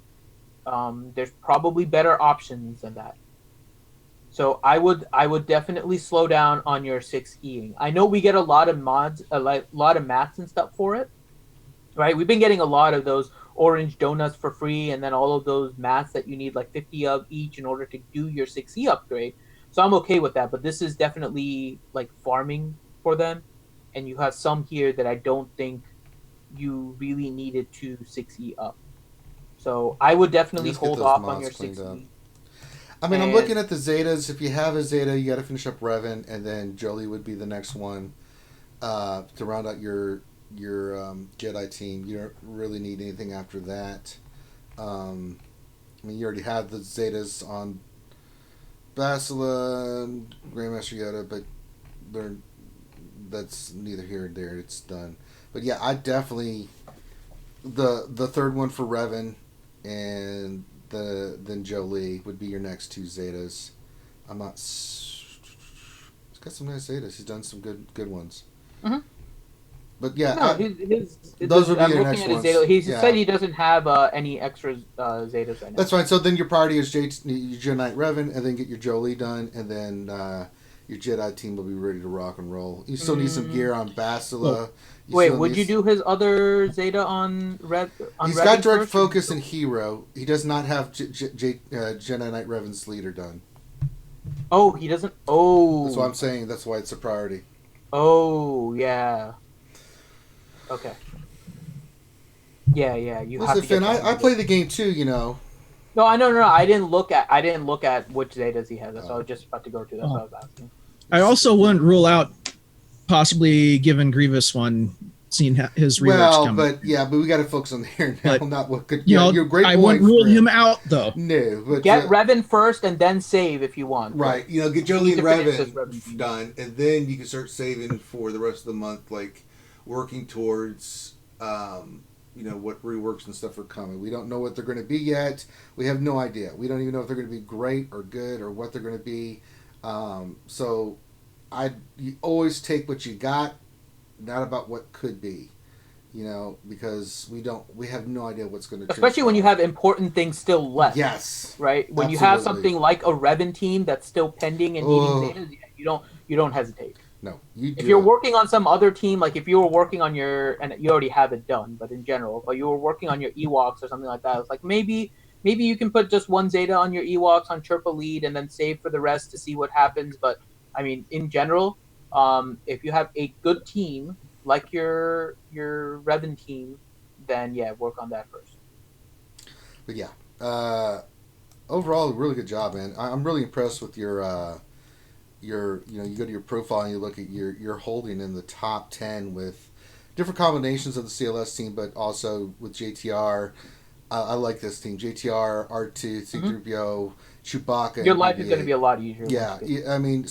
There's probably better options than that. So I would definitely slow down on your 6Eing. I know we get a lot of mods, a lot of mats and stuff for it, right? We've been getting a lot of those orange donuts for free, and then all of those mats that you need like 50 of each in order to do your 6E upgrade. So I'm okay with that, but this is definitely like farming for them, and you have some here that I don't think you really needed to 6E up. So I would definitely hold off on your 6E. I mean, I'm looking at the Zetas. If you have a Zeta, you got to finish up Revan, and then Jolie would be the next one to round out your Jedi team. You don't really need anything after that. I mean, you already have the Zetas on Basila and Grandmaster Yoda, but that's neither here nor there. It's done. But yeah, I definitely the third one for Revan and then Jolie would be your next two Zetas. He's got some nice Zetas. He's done some good ones. Mm-hmm. But yeah, those would be your next ones. He said he doesn't have any extra Zetas right now. That's fine. So then your priority is your Jedi Knight Revan, and then get your Jolie done, and then your Jedi team will be ready to rock and roll. You still need some gear on Basila. Wait, would you do his other Zeta on Red? He's got direct focus and hero. He does not have Jedi Knight Revan's leader done. Oh, he doesn't. Oh, that's what I'm saying. That's why it's a priority. Oh yeah. Okay. Yeah. You Listen, have to Finn, I play the game too. You know. No, I know. No, I didn't look at which Zetas he has. That's what I was just about to go to. That's what I was asking. I also wouldn't rule out possibly giving Grievous one, seeing his reworks come. But we got to focus on here now. But, not what could. You're great. I wouldn't rule him out though. No, but get Revan first and then save if you want. Right. Get Jolie and Revan done, and then you can start saving for the rest of the month, like working towards. What reworks and stuff are coming. We don't know what they're going to be yet. We have no idea. We don't even know if they're going to be great or good or what they're going to be. So you always take what you got, not about what could be, because we have no idea what's going to. Especially when you have important things still left. Yes. Right. When you have something like a Revan team that's still pending and needing Zetas, you don't hesitate. No, if you're working on some other team, like if you were working on and you already have it done, but in general, but you were working on your Ewoks or something like that, it's like maybe you can put just one Zeta on your Ewoks on Chirpa lead and then save for the rest to see what happens. But I mean, in general, if you have a good team like your Revan team, then work on that first. But overall, really good job, man. I'm really impressed with your. You go to your profile and you look at your holding in the top 10 with different combinations of the CLS team, but also with JTR. I like this team. JTR, R2, C-3PO, Chewbacca. Your life is going to be a lot easier. Yeah, I mean,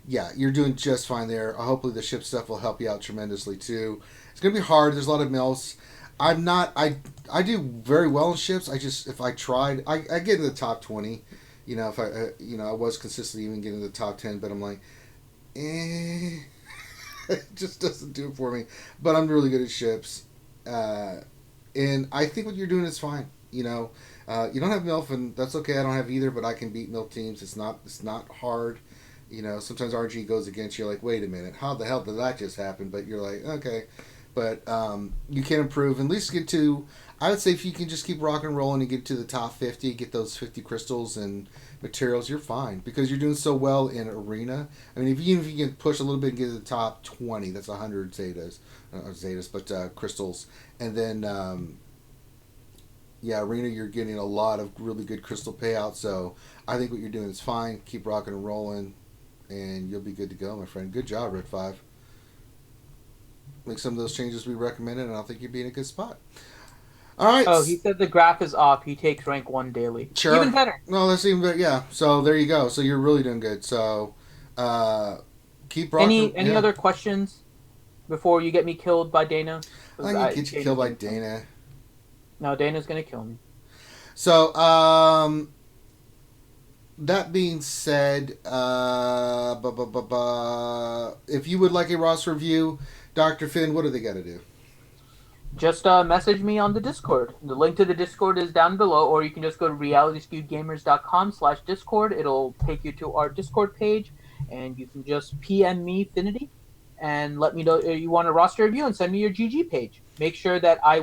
you're doing just fine there. Hopefully the ship stuff will help you out tremendously too. It's going to be hard. There's a lot of mills. I do very well in ships. If I tried, I get in the top 20. If I was consistently even getting to the top 10, but I'm like, it just doesn't do it for me. But I'm really good at ships, and I think what you're doing is fine. You don't have MILF, and that's okay. I don't have either, but I can beat MILF teams. It's not hard. Sometimes RG goes against you. You're like, wait a minute, how the hell did that just happen? But you're like, okay, but you can improve. At least get to. I would say if you can just keep rock and rolling and get to the top 50, get those 50 crystals and materials, you're fine because you're doing so well in arena. I mean, even if you can push a little bit and get to the top 20, that's 100 crystals. And then, arena, you're getting a lot of really good crystal payouts. So I think what you're doing is fine. Keep rocking and rolling, and you'll be good to go, my friend. Good job, Red 5. Make some of those changes we recommended, and I think you'll be in a good spot. All right. Oh, he said the graph is off. He takes rank 1 daily. Sure. Even better. No, that's even better. Yeah. So there you go. So you're really doing good. So keep rocking. Any other questions before you get me killed by Dana? I can get you killed by Dana. No, Dana's gonna kill me. So, that being said, if you would like a roster review, Dr. Finn, what do they got to do? Just message me on the Discord. The link to the Discord is down below, or you can just go to realityskewedgamers.com/Discord. It'll take you to our Discord page, and you can just PM me Finity and let me know you want a roster review and send me your GG page. Make sure that I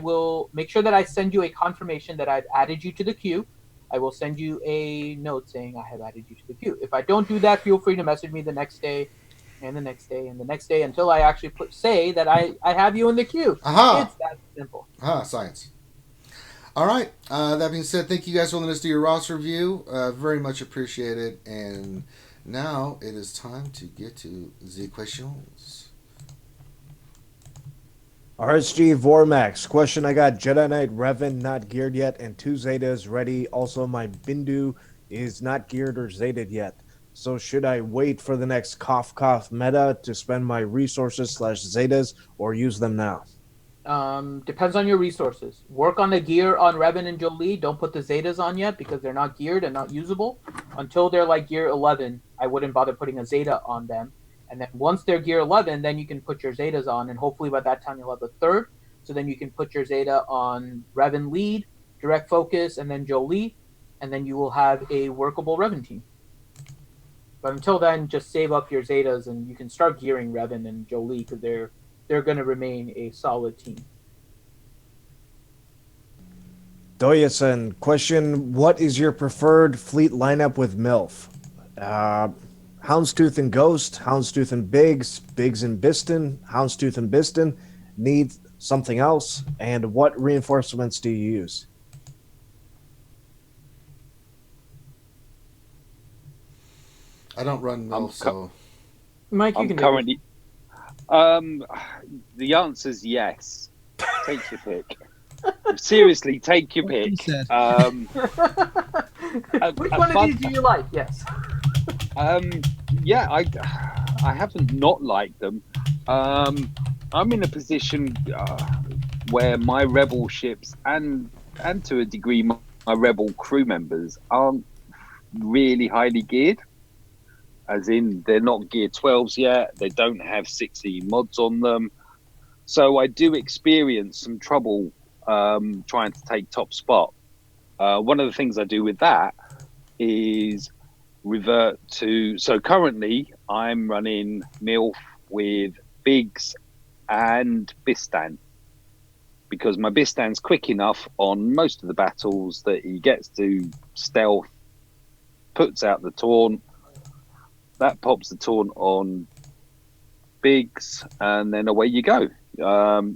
send you a confirmation that I've added you to the queue. I will send you a note saying I have added you to the queue. If I don't do that, feel free to message me the next day and the next day and the next day until I actually say that I have you in the queue. Aha! It's that simple. Aha, science. All right. That being said, thank you guys for letting us do your roster review. Very much appreciated. And now it is time to get to the questions. RSG Vormax. Question I got: Jedi Knight Revan not geared yet, and 2 Zetas ready. Also, my Bindu is not geared or Zeted yet. So should I wait for the next cough meta to spend my resources / Zetas, or use them now? Depends on your resources. Work on the gear on Revan and Jolie. Don't put the Zetas on yet because they're not geared and not usable. Until they're like gear 11, I wouldn't bother putting a Zeta on them. And then once they're gear 11, then you can put your Zetas on, and hopefully by that time you'll have a third. So then you can put your Zeta on Revan lead, direct focus, and then Jolie, and then you will have a workable Revan team. But until then, just save up your Zetas, and you can start gearing Revan and Jolie because they're going to remain a solid team. Doyasan, question: what is your preferred fleet lineup with MILF? Houndstooth and Ghost, Houndstooth and Biggs, Biggs and Biston, Houndstooth and Biston. Need something else? And what reinforcements do you use? I don't run MILF, so... Mike, you can currently... the answer's yes. Take your pick. Seriously, take your pick. Which one of these do you like? Yes. Yeah, I haven't not liked them. I'm in a position where my rebel ships and to a degree my rebel crew members aren't really highly geared. As in, they're not gear 12s yet. They don't have 6E mods on them. So I do experience some trouble trying to take top spot. One of the things I do with that is revert to... So currently, I'm running MILF with Biggs and Bistan. Because my Bistan's quick enough on most of the battles that he gets to stealth, puts out the taunt, that pops the taunt on Biggs, and then away you go.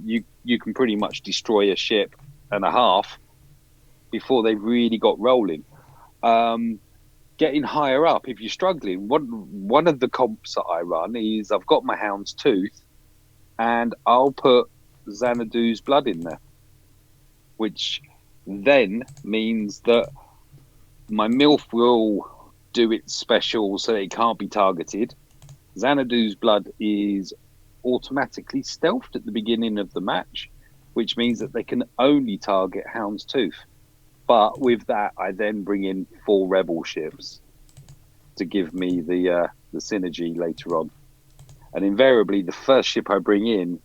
You can pretty much destroy a ship and a half before they've really got rolling. Getting higher up, if you're struggling, one of the comps that I run is I've got my Hound's Tooth, and I'll put Xanadu's Blood in there, which then means that my MILF will do its special so that it can't be targeted. Xanadu's Blood is automatically stealthed at the beginning of the match, which means that they can only target Hound's Tooth. But with that, I then bring in 4 rebel ships to give me the synergy later on. And invariably, the first ship I bring in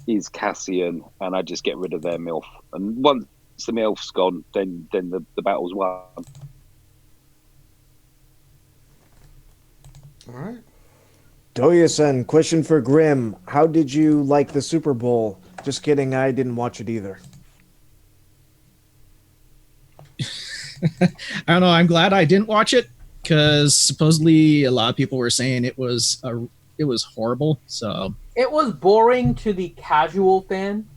is Cassian, and I just get rid of their MILF. And once the MILF's gone, then the battle's won. All right. Doyasan, question for Grim. How did you like the Super Bowl? Just kidding, I didn't watch it either. I don't know. I'm glad I didn't watch it because supposedly a lot of people were saying it was horrible. So it was boring to the casual fan.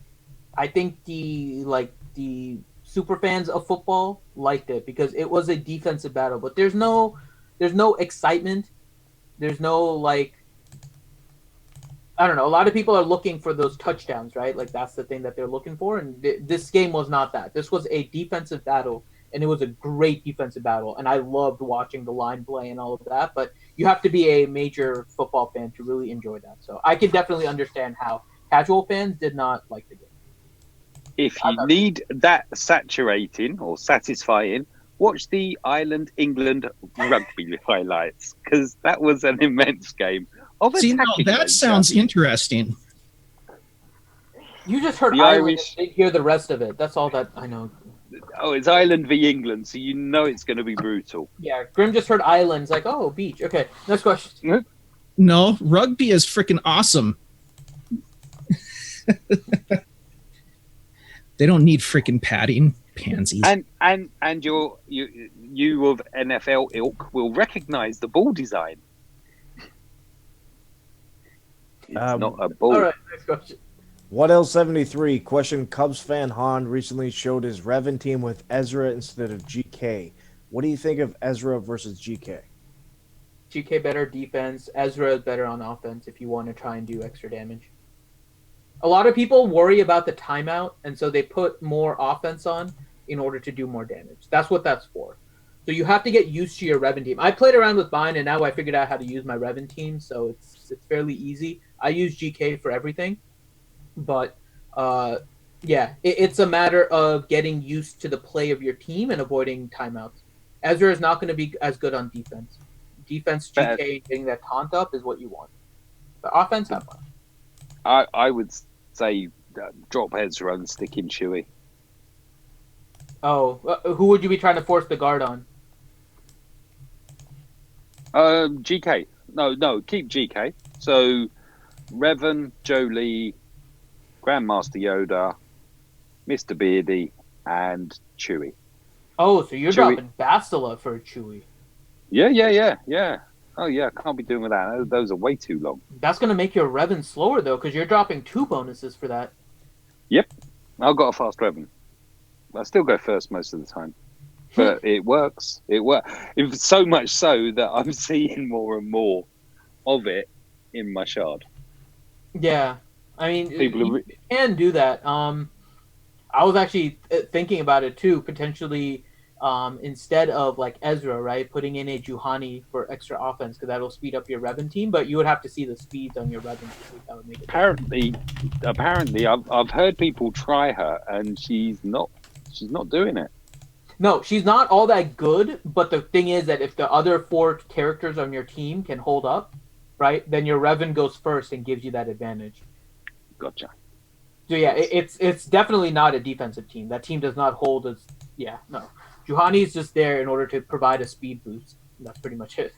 I think the super fans of football liked it because it was a defensive battle. But there's no excitement. There's no I don't know. A lot of people are looking for those touchdowns, right? Like that's the thing that they're looking for. And this game was not that. This was a defensive battle, and it was a great defensive battle. And I loved watching the line play and all of that. But you have to be a major football fan to really enjoy that. So I can definitely understand how casual fans did not like the game. If you need that saturating or satisfying, watch the Ireland-England rugby highlights, because that was an immense game of See, attacking. now that sounds interesting. You just heard The Ireland Irish- and didn't hear the rest of it. That's all that I know. Oh, it's Ireland v England, so you know it's going to be brutal. Yeah, Grim just heard islands, like, oh, beach. Okay, next question. No, rugby is freaking awesome. They don't need freaking padding, pansies. And you of NFL ilk will recognize the ball design. It's not a ball. All right, next question. What L73 question? Cubs fan Han recently showed his Revan team with Ezra instead of GK. What do you think of Ezra versus GK? GK better defense. Ezra is better on offense if you want to try and do extra damage. A lot of people worry about the timeout, and so they put more offense on in order to do more damage. That's what that's for. So you have to get used to your Revan team. I played around with mine, and now I figured out how to use my Revan team, so it's fairly easy. I use GK for everything. But, it's a matter of getting used to the play of your team and avoiding timeouts. Ezra is not going to be as good on defense. Defense, GK, getting that taunt up is what you want. But offense, have fun. I would say drop Ezra and stick in Chewie. Oh, who would you be trying to force the guard on? GK. No, keep GK. So, Revan, Jolie, Grandmaster Yoda, Mr. Beardy, and Chewie. Oh, so you're dropping Bastila for Chewie. Yeah. Oh, yeah, I can't be doing with that. Those are way too long. That's going to make your Revan slower, though, because you're dropping 2 bonuses for that. Yep. I've got a fast Revan. I still go first most of the time. But it works. It's so much so that I'm seeing more and more of it in my shard. Yeah. I mean, you can do that. I was actually thinking about it too, potentially instead of like Ezra, right, putting in a Juhani for extra offense, because that'll speed up your Revan team, but you would have to see the speeds on your Revan team. That would make it apparently, I've heard people try her, and she's not doing it. No, she's not all that good, but the thing is that if the other 4 characters on your team can hold up, right, then your Revan goes first and gives you that advantage. Gotcha. So yeah, it's definitely not a defensive team. That team does not hold as no. Juhani is just there in order to provide a speed boost. That's pretty much it.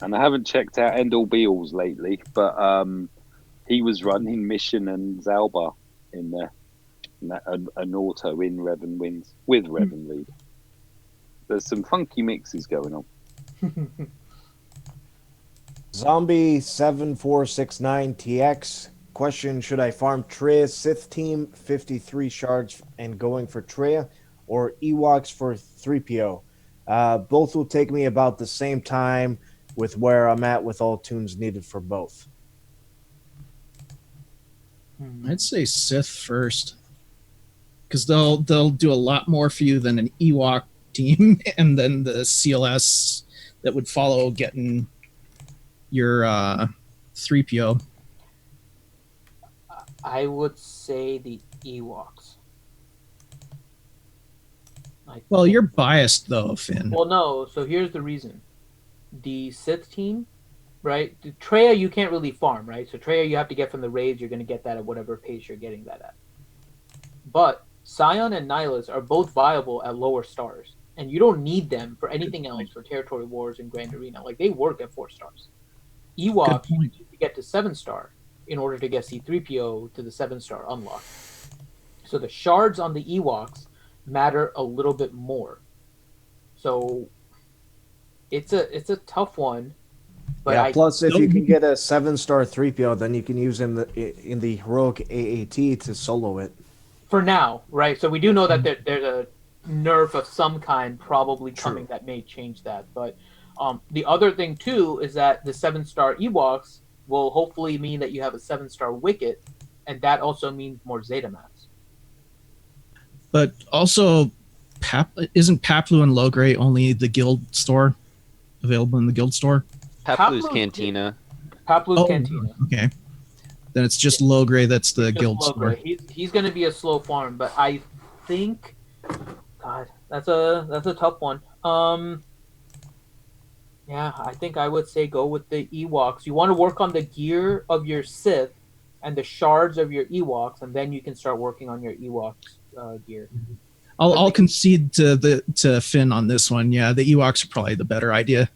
And I haven't checked out End All Be Alls lately, but he was running Mission and Zalbar in there. An auto in Revan wins with Revan lead. There's some funky mixes going on. Zombie 7469TX question: should I farm Treya's Sith team 53 shards and going for Treya, or Ewoks for 3PO? Both will take me about the same time with where I'm at with all tunes needed for both. I'd say Sith first, because they'll do a lot more for you than an Ewok team, and then the CLS that would follow getting your 3PO. I would say the Ewoks. Well, you're biased though, Finn. Well, no. So here's the reason: the Sith team, right? The Treya you can't really farm, right? So Treya you have to get from the raids. You're going to get that at whatever pace you're getting that at. But Scion and Nihilus are both viable at lower stars, and you don't need them for anything else for Territory Wars and Grand Arena. Like, they work at 4 stars. Ewok you need to get to 7-star in order to get C-3PO to the 7-star unlock. So the shards on the Ewoks matter a little bit more. So it's a tough one. But plus if you can get a 7-star 3PO, then you can use in the heroic AAT to solo it. For now, right? So we do know that there's a nerf of some kind probably coming that may change that. But the other thing too is that the 7-star Ewoks will hopefully mean that you have a 7-star Wicket, and that also means more Zeta maps. But also, isn't Paplu and Logray only the guild store available in the guild store? Paplu's Cantina. Paplu's Cantina. Okay. Then it's just Logray that's the Just guild Logray. score. He's going to be a slow farm, but I think, God, that's a tough one. Yeah, I think I would say go with the Ewoks. You want to work on the gear of your Sith and the shards of your Ewoks, and then you can start working on your Ewoks gear. I'll concede to Finn on this one. Yeah, the Ewoks are probably the better idea.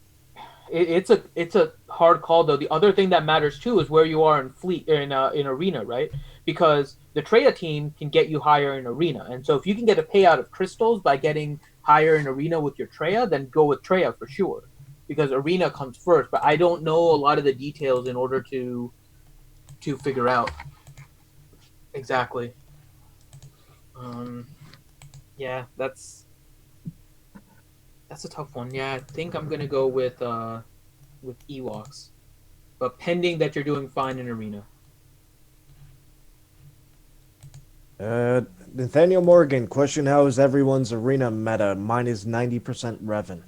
It's a hard call though. The other thing that matters too is where you are in in arena, right? Because the Traya team can get you higher in arena, and so if you can get a payout of crystals by getting higher in arena with your Traya, then go with Traya for sure, because arena comes first. But I don't know a lot of the details in order to figure out exactly. Yeah, that's a tough one. Yeah, I think I'm gonna go with Ewoks, but pending that you're doing fine in arena. Nathaniel Morgan, question: how is everyone's arena meta? Mine is 90% Revan.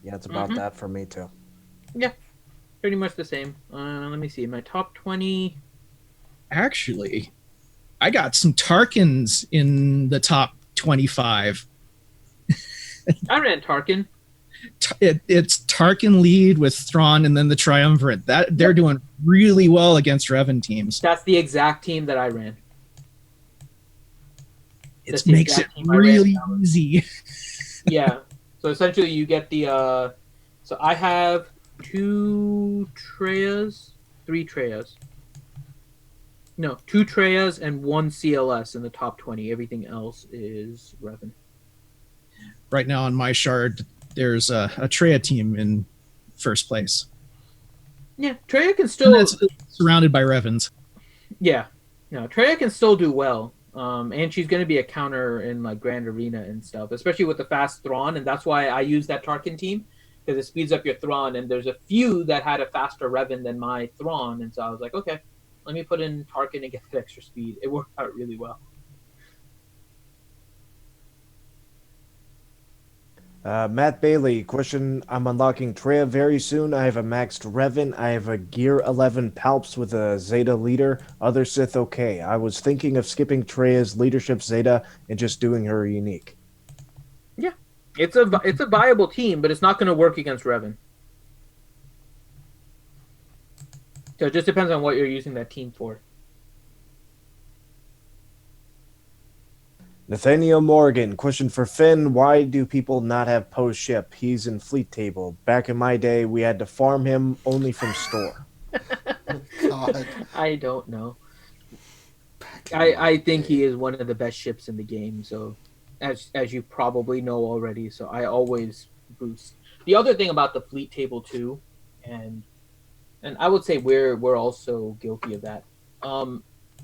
Yeah, it's about that for me too. Yeah, pretty much the same. Let me see. My top 20. Actually, I got some Tarkins in the top 25. I ran Tarkin. It's Tarkin lead with Thrawn and then the Triumvirate. That they're doing really well against Revan teams. That's the exact team that I ran. It makes it really easy. Yeah. So essentially, you get the. So I have 3 Treyas. No, 2 Treyas and 1 CLS in the top 20. Everything else is Revan. Right now on my shard, there's a Traya team in first place. Yeah, Traya can still... And it's surrounded by Revans. Yeah. No, Traya can still do well. And she's going to be a counter in like Grand Arena and stuff, especially with the fast Thrawn, and that's why I use that Tarkin team, because it speeds up your Thrawn, and there's a few that had a faster Revan than my Thrawn, and so I was like, okay, let me put in Tarkin and get that extra speed. It worked out really well. Matt Bailey, question: I'm unlocking Traya very soon. I have a maxed Revan. I have a Gear 11 Palps with a Zeta leader. Other Sith okay. I was thinking of skipping Treya's leadership Zeta and just doing her unique. Yeah, it's a viable team, but it's not going to work against Revan. So it just depends on what you're using that team for. Nathaniel Morgan, question for Finn: why do people not have Poe's ship? He's in fleet table. Back in my day, we had to farm him only from store. God. I don't know. I think he is one of the best ships in the game. So, as you probably know already, so I always boost. The other thing about the fleet table too, and I would say we're also guilty of that.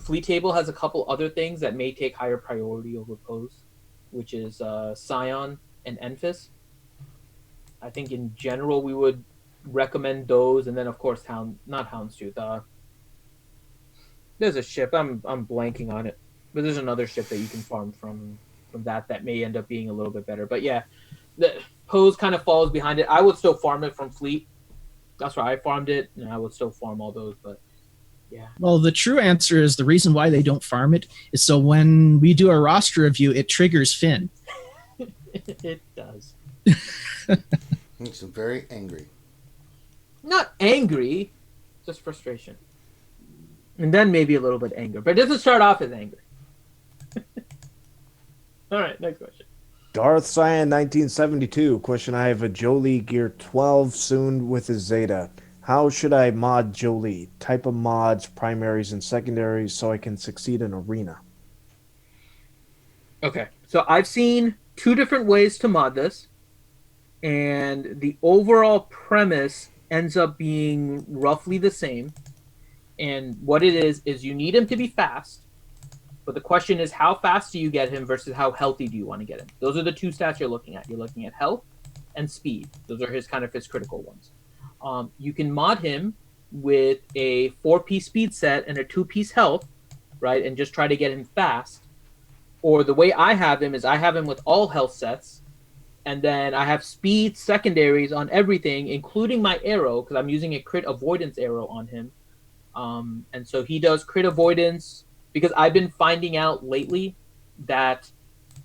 Fleet table has a couple other things that may take higher priority over Pose, which is Scion and Enfys. I think in general we would recommend those, and then of course not Houndstooth. There's a ship, I'm blanking on it, but there's another ship that you can farm from that may end up being a little bit better. But yeah, the Pose kind of falls behind it. I would still farm it from Fleet. That's why I farmed it, and I would still farm all those, but. Yeah. Well, the true answer is the reason why they don't farm it is so when we do a roster review, it triggers Finn. It does. Makes him very angry. Not angry, just frustration. And then maybe a little bit anger. But it doesn't start off as anger. All right, next question. Darth Cyan 1972, question: I have a Jolie Gear 12 soon with a Zeta. How should I mod Jolie? Type of mods, primaries and secondaries, so I can succeed in arena. Okay, so I've seen 2 different ways to mod this, and the overall premise ends up being roughly the same. And what it is you need him to be fast, but the question is how fast do you get him versus how healthy do you want to get him? Those are the 2 stats you're looking at. You're looking at health and speed. Those are his critical ones. You can mod him with a 4-piece speed set and a 2-piece health, right? And just try to get him fast. Or the way I have him is I have him with all health sets, and then I have speed secondaries on everything, including my arrow, because I'm using a crit avoidance arrow on him. And so he does crit avoidance, because I've been finding out lately that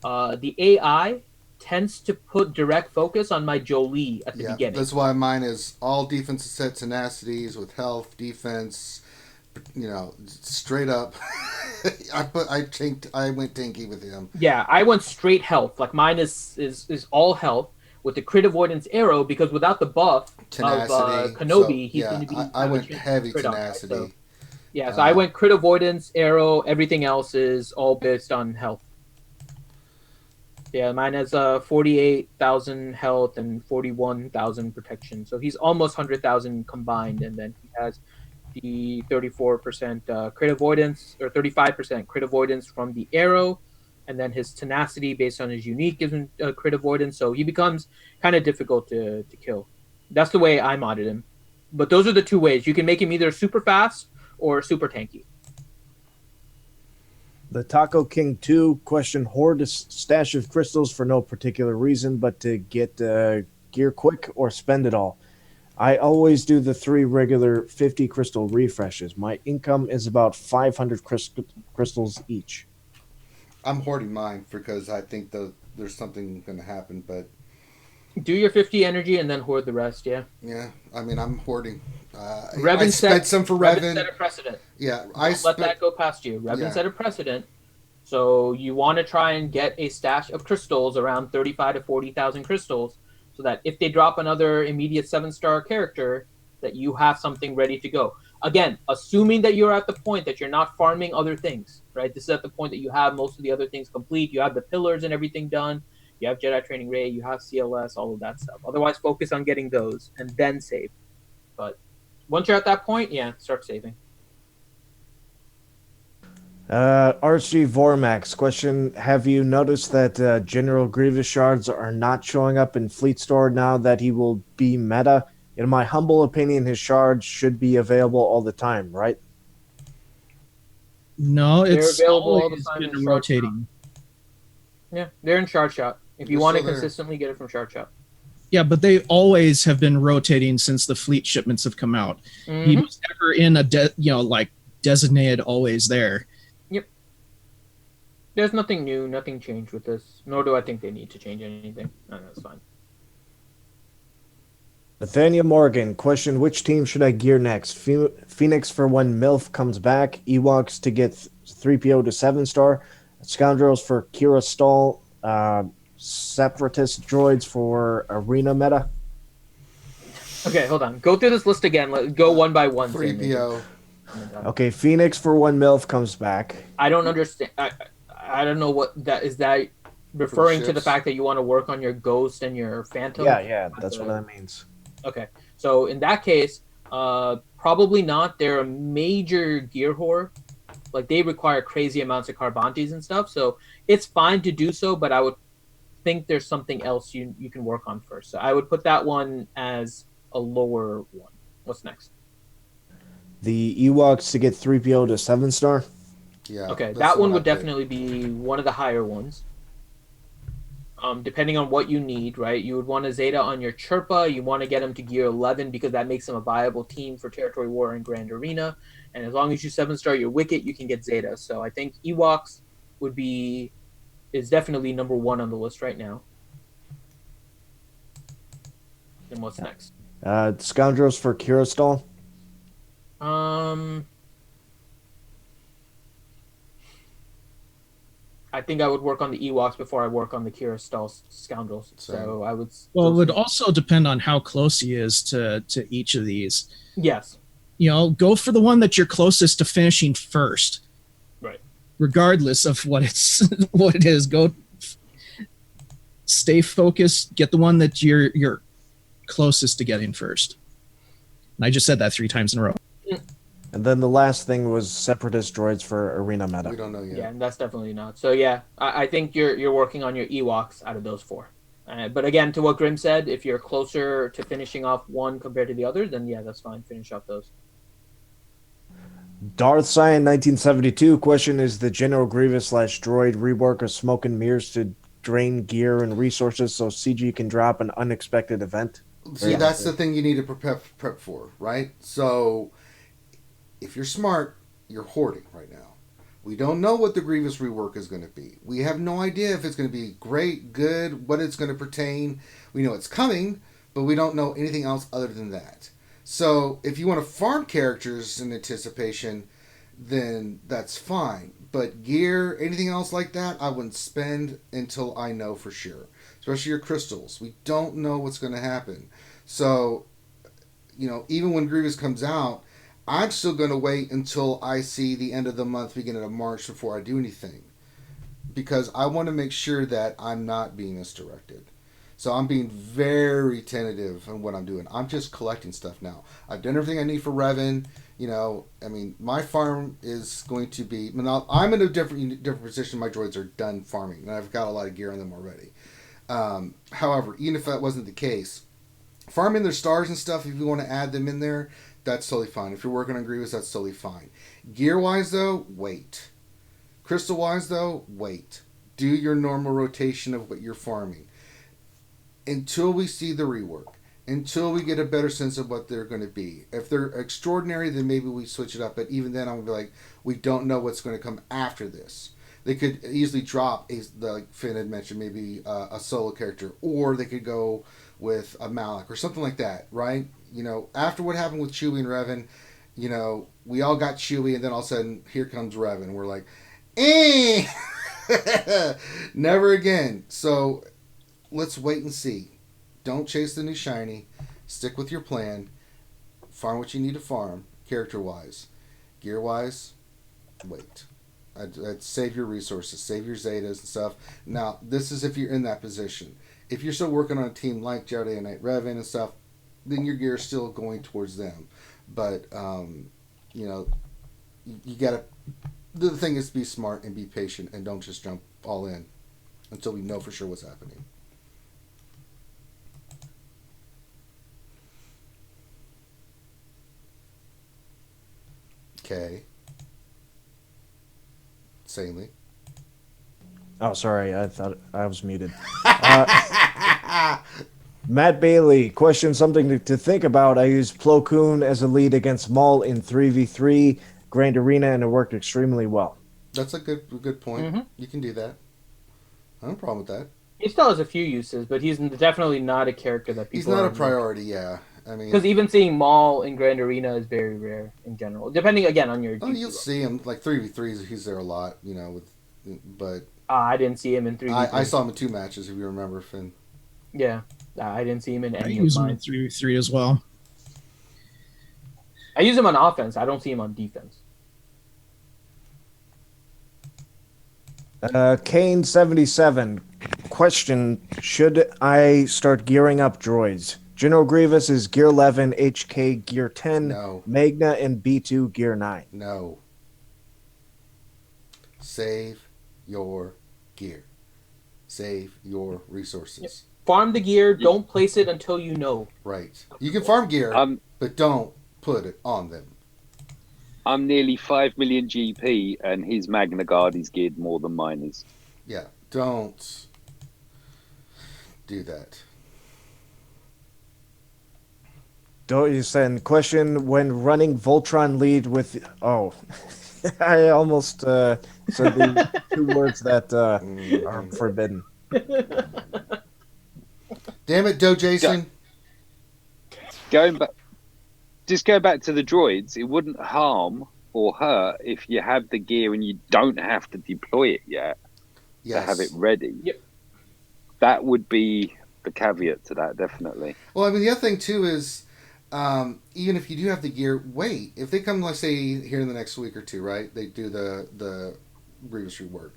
the AI tends to put direct focus on my Jolie at the beginning. That's why mine is all defensive set tenacities with health, defense, straight up. I went tanky with him. Yeah, I went straight health. Like mine is all health with the crit avoidance arrow, because without the buff tenacity of Kenobi, he's going to be. I went heavy tenacity. So I went crit avoidance arrow. Everything else is all based on health. Yeah, mine has 48,000 health and 41,000 protection. So he's almost 100,000 combined, and then he has the 34% crit avoidance, or 35% crit avoidance from the arrow, and then his tenacity based on his unique gives him crit avoidance. So he becomes kind of difficult to kill. That's the way I modded him. But those are the two ways. You can make him either super fast or super tanky. The Taco King 2 question: hoard a stash of crystals for no particular reason, but to get gear quick, or spend it all? I always do the 3 regular 50 crystal refreshes. My income is about 500 crystals each. I'm hoarding mine because I think there's something going to happen, but... Do your 50 energy and then hoard the rest, yeah? Yeah, I mean, I'm hoarding. I spent some for Revan. Revan set a precedent. Yeah, let that go past you. Revan set a precedent. So you want to try and get a stash of crystals around 35 to 40,000 crystals, so that if they drop another immediate 7-star character, that you have something ready to go. Again, assuming that you're at the point that you're not farming other things, right? This is at the point that you have most of the other things complete. You have the pillars and everything done. You have Jedi Training Ray. You have CLS, all of that stuff. Otherwise, focus on getting those and then save. But once you're at that point, start saving. RSG Vormax question: have you noticed that General Grievous shards are not showing up in Fleet Store now that he will be meta? In my humble opinion, his shards should be available all the time, right? No, it's always been rotating. Yeah, they're in Shard Shot. If you want to consistently get it from Shard Shot. Yeah, but they always have been rotating since the fleet shipments have come out. Mm-hmm. He was never in a designated always there. Yep. There's nothing new, nothing changed with this. Nor do I think they need to change anything. No, that's fine. Nathaniel Morgan question: which team should I gear next? Phoenix for when MILF comes back, Ewoks to get 3PO to 7-star, Scoundrels for Kira Stall, Separatist droids for arena meta. Okay, hold on. Go through this list again. Let's go one by one. 3PO. Okay, Phoenix for when MILF comes back. I don't understand. I don't know what that is. That referring to the fact that you want to work on your Ghost and your Phantom? Yeah, that's what that means. Okay, so in that case, probably not. They're a major gear whore. Like, they require crazy amounts of Carbantes and stuff, so it's fine to do so, but I would think there's something else you can work on first. So I would put that one as a lower one. What's next? The Ewoks to get 3PO to 7-star? Yeah. Okay, that one would definitely be one of the higher ones. Depending on what you need, right? You would want a Zeta on your Chirpa. You want to get him to gear 11 because that makes him a viable team for Territory War and Grand Arena. And as long as you 7-star your Wicket, you can get Zeta. So I think Ewoks is definitely number 1 on the list right now. And what's next? Scoundrels for Kirastall. I think I would work on the Ewoks before I work on the Kirastall Scoundrels. So I would. Well, it would also depend on how close he is to each of these. Yes. Go for the one that you're closest to finishing first. Right. Regardless of what it is, go. Stay focused. Get the one that you're closest to getting first. And I just said that 3 times in a row. And then the last thing was Separatist droids for arena meta. We don't know yet. Yeah, and that's definitely not. So yeah, I think you're working on your Ewoks out of those 4. But again, to what Grim said, if you're closer to finishing off one compared to the other, then yeah, that's fine. Finish off those. Darth Cyan 1972 question: is the General Grievous / droid rework of smoke and mirrors to drain gear and resources so CG can drop an unexpected event? See, that's the thing you need to prep for, right? So if you're smart, you're hoarding right now. We don't know what the Grievous rework is going to be. We have no idea if it's going to be great, good, what it's going to pertain. We know it's coming, but we don't know anything else other than that. So if you want to farm characters in anticipation, then that's fine. But gear, anything else like that, I wouldn't spend until I know for sure. Especially your crystals. We don't know what's going to happen. So, even when Grievous comes out, I'm still going to wait until I see the end of the month, beginning of March, before I do anything. Because I want to make sure that I'm not being misdirected. So I'm being very tentative on what I'm doing. I'm just collecting stuff now. I've done everything I need for Revan. My farm is going to be... I'm in a different position. My droids are done farming. And I've got a lot of gear on them already. However, even if that wasn't the case, farming their stars and stuff, if you want to add them in there, that's totally fine. If you're working on Grievous, that's totally fine. Gear-wise, though, wait. Crystal-wise, though, wait. Do your normal rotation of what you're farming. Until we see the rework. Until we get a better sense of what they're going to be. If they're extraordinary, then maybe we switch it up. But even then, I'm going to be like, we don't know what's going to come after this. They could easily drop, like Finn had mentioned, maybe a solo character. Or they could go with a Malak or something like that, right? After what happened with Chewie and Revan, we all got Chewie, and then all of a sudden, here comes Revan. We're like, never again. So let's wait and see. Don't chase the new shiny. Stick with your plan. Farm what you need to farm, character-wise. Gear-wise, wait. I'd save your resources, save your Zetas and stuff. Now, this is if you're in that position. If you're still working on a team like Jedi Knight Revan and stuff, then your gear is still going towards them. But, you gotta... The thing is to be smart and be patient and don't just jump all in until we know for sure what's happening. Okay. Sanely. Oh, sorry. I thought I was muted. Matt Bailey, question something to think about. I used Plo Koon as a lead against Maul in 3v3 Grand Arena, and it worked extremely well. That's a good point. Mm-hmm. You can do that. I don't have a problem with that. He still has a few uses, but he's definitely not a character that people... He's not a priority, yeah. Because even seeing Maul in Grand Arena is very rare in general. Depending, again, on your... you'll see him, like 3v3s, he's there a lot, but... I didn't see him in 3v3. I saw him in 2 matches, if you remember, Finn. Yeah. I didn't see him in any of mine. I use him in 3v3 as well. I use him on offense. I don't see him on defense. Kane77, question, should I start gearing up droids? General Grievous is Gear 11, HK Gear 10, no. Magna and B2 Gear 9. No. Save your gear. Save your resources. Yep. Farm the gear, don't place it until you know. Right. You can farm gear, but don't put it on them. I'm nearly 5 million GP, and his Magna Guard is geared more than mine is. Yeah, don't do that. Don't you send question when running Voltron lead with... Oh, I almost said the 2 words that are forbidden. Damn it, Do Jason. Going back to the droids, it wouldn't harm or hurt if you have the gear and you don't have to deploy it yet to have it ready. Yep. That would be the caveat to that, definitely. Well, the other thing too is, even if you do have the gear, wait. If they come, let's say, here in the next week or 2, right? They do the Grievous rework.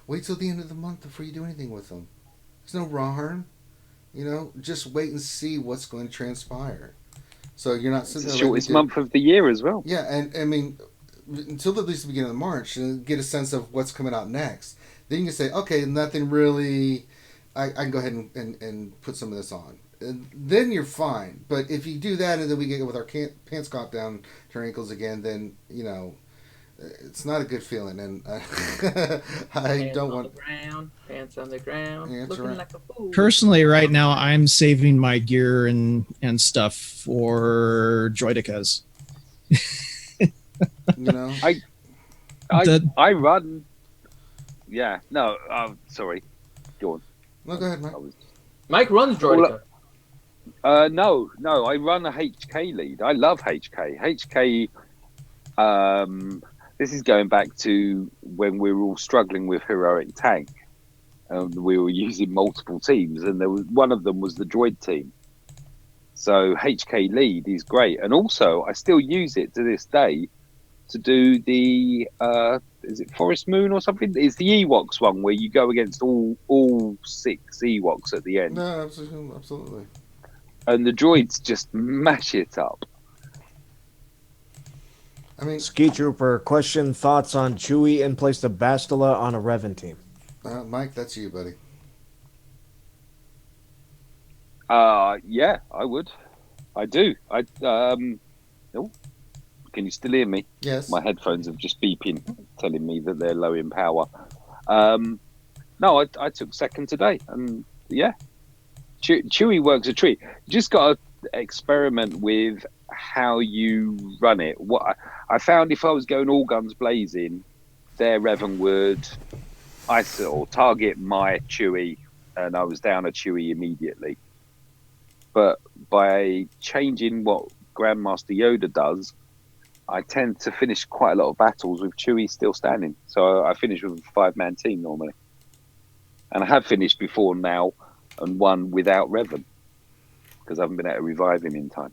Wait till the end of the month before you do anything with them. There's no harm. Just wait and see what's going to transpire. So you're not sitting there. It's the shortest month of the year as well. Yeah, and until at least the beginning of March, and get a sense of what's coming out next. Then you can say, okay, nothing really. I can go ahead and put some of this on. And then you're fine. But if you do that and then we get with our pants caught down to our ankles again, then it's not a good feeling, and I don't want pants on the ground, looking like a fool. Personally, right now, I'm saving my gear and stuff for droidicas. You know, I run. Yeah, no, sorry. Go on. No, go ahead, Mike. Mike runs Droideka. No, I run a HK lead. I love HK. HK. This is going back to when we were all struggling with heroic tank, and we were using multiple teams, and there was one of them was the droid team. So HK lead is great, and also I still use it to this day to do the is it Forest Moon or something? It's the Ewoks one where you go against all 6 Ewoks at the end. No, absolutely. And the droids just mash it up. I mean, Ski Trooper, question, thoughts on Chewie and place the Bastila on a Revan team? Mike, that's you, buddy. Yeah, I would. I do. Oh, can you still hear me? Yes. My headphones have just beeping, telling me that they're low in power. No, I took second today, and yeah, Chewie works a treat. You just got to experiment with how you run it. What I found, if I was going all guns blazing, their Revan would or target my Chewie, and I was down a Chewie immediately. But by changing what Grandmaster Yoda does, I tend to finish quite a lot of battles with Chewie still standing. So I finish with a 5-man team normally. And I have finished before now and won without Revan, because I haven't been able to revive him in time.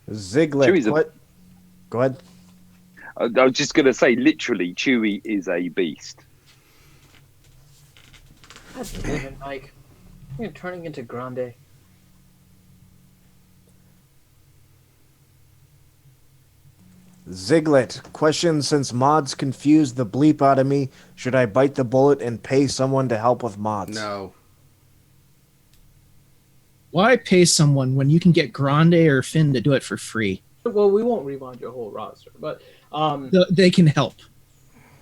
Ziglet, go ahead. I was just going to say, literally, Chewie is a beast. That's living, Mike. You're turning into Grande. Ziglet, question, since mods confuse the bleep out of me, should I bite the bullet and pay someone to help with mods? No. Why pay someone when you can get Grande or Finn to do it for free? Well, we won't remod your whole roster, but they can help.